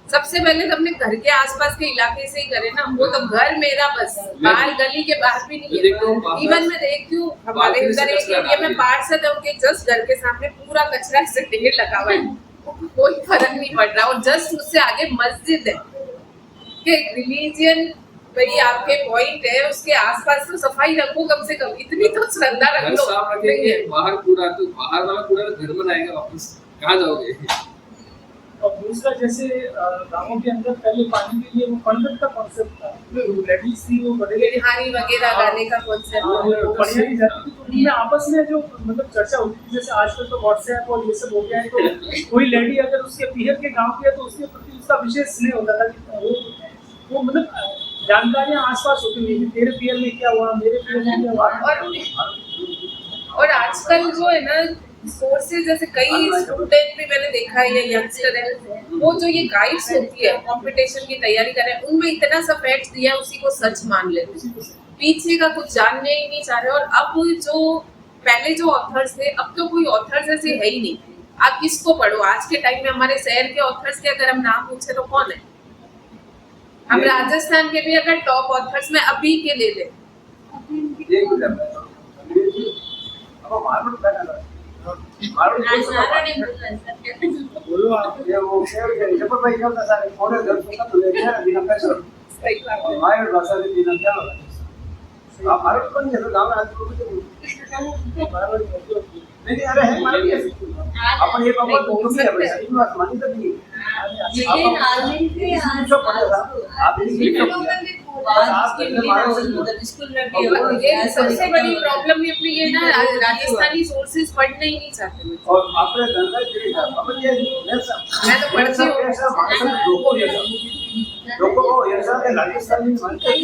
सबसे पहले तो अपने घर के आसपास के इलाके से ही करें ना। वो तो घर मेरा बस, बाहर गली के बाहर भी नहीं है। इवन मैं देखती हूँ हमारे इधर एक एरिया में पार्षद है, उनके जस्ट घर के सामने पूरा कचरा से ढेर लगा हुआ है, कोई फर्क नहीं पड़ रहा। और जस्ट उससे आगे मस्जिद है कि रिलीजियन भाई आपके पॉइंट है, उसके आसपास तो सफाई रखो कम से कम, इतनी तो श्रद्धा रख घर लो। साफ रखेंगे, बाहर कूड़ा तो बाहर वाला कूड़ा तो घर में आएगा वापस, कहाँ जाओगे। और दूसरा जैसे गाँवों के अंदर पहले पानी के लिए वो पंडित का कॉन्सेप्ट था, लेडीज थी वो बड़े बिहारी वगैरह गाने का कॉन्सेप्ट बढ़िया ही जाती थी, तो उनमें आपस में जो मतलब चर्चा होती थी। जैसे आजकल तो व्हाट्सएप और ये सब हो गया है, तो कोई लेडी अगर उसके पीहर के गाँव की है तो उसके प्रति उसका विशेष स्नेह होता था कि वो मतलब जानकारियां आसपास होती थी, तेरे पीहर में क्या हुआ, मेरे पीहर में क्या हुआ। और आजकल जो है ना सोर्सेज, जैसे कई स्टूडेंट भी मैंने देखा है या यंगस्टर है, वो जो ये गाइड्स होती है कंपटीशन की तैयारी कर रहे हैं, उनमें इतना सा फैक्ट दिया है उसी को सच मान लेते हैं, पीछे का कुछ जानने ही नहीं चाह रहे। और अब जो पहले जो ऑथर्स थे, अब तो कोई ऑथर्स ऐसे है ही नहीं। आप किसको पढ़ो आज के टाइम में, हमारे शहर के ऑथर्स के अगर हम नाम पूछे तो कौन है। हम राजस्थान के भी अगर टॉप ऑथर्स में अभी के ले लें, बोलो आप। नहीं अरे है मालूम है अपन ये बाबा तो नहीं है भाई, ये बात मानी तो नहीं लेकिन आदमी के जो पढ़ेगा आप स्कूल में ये सबसे बड़ी प्रॉब्लम भी अपनी ये ना, राजस्थानी सोर्सेज पढ़ना ही नहीं चाहते। और आपने धंधा किया अपन ये मैं तो पढ़ती हूँ। लोगों को ऐसा लोगों को ऐसा राजस्थानी मानते हैं।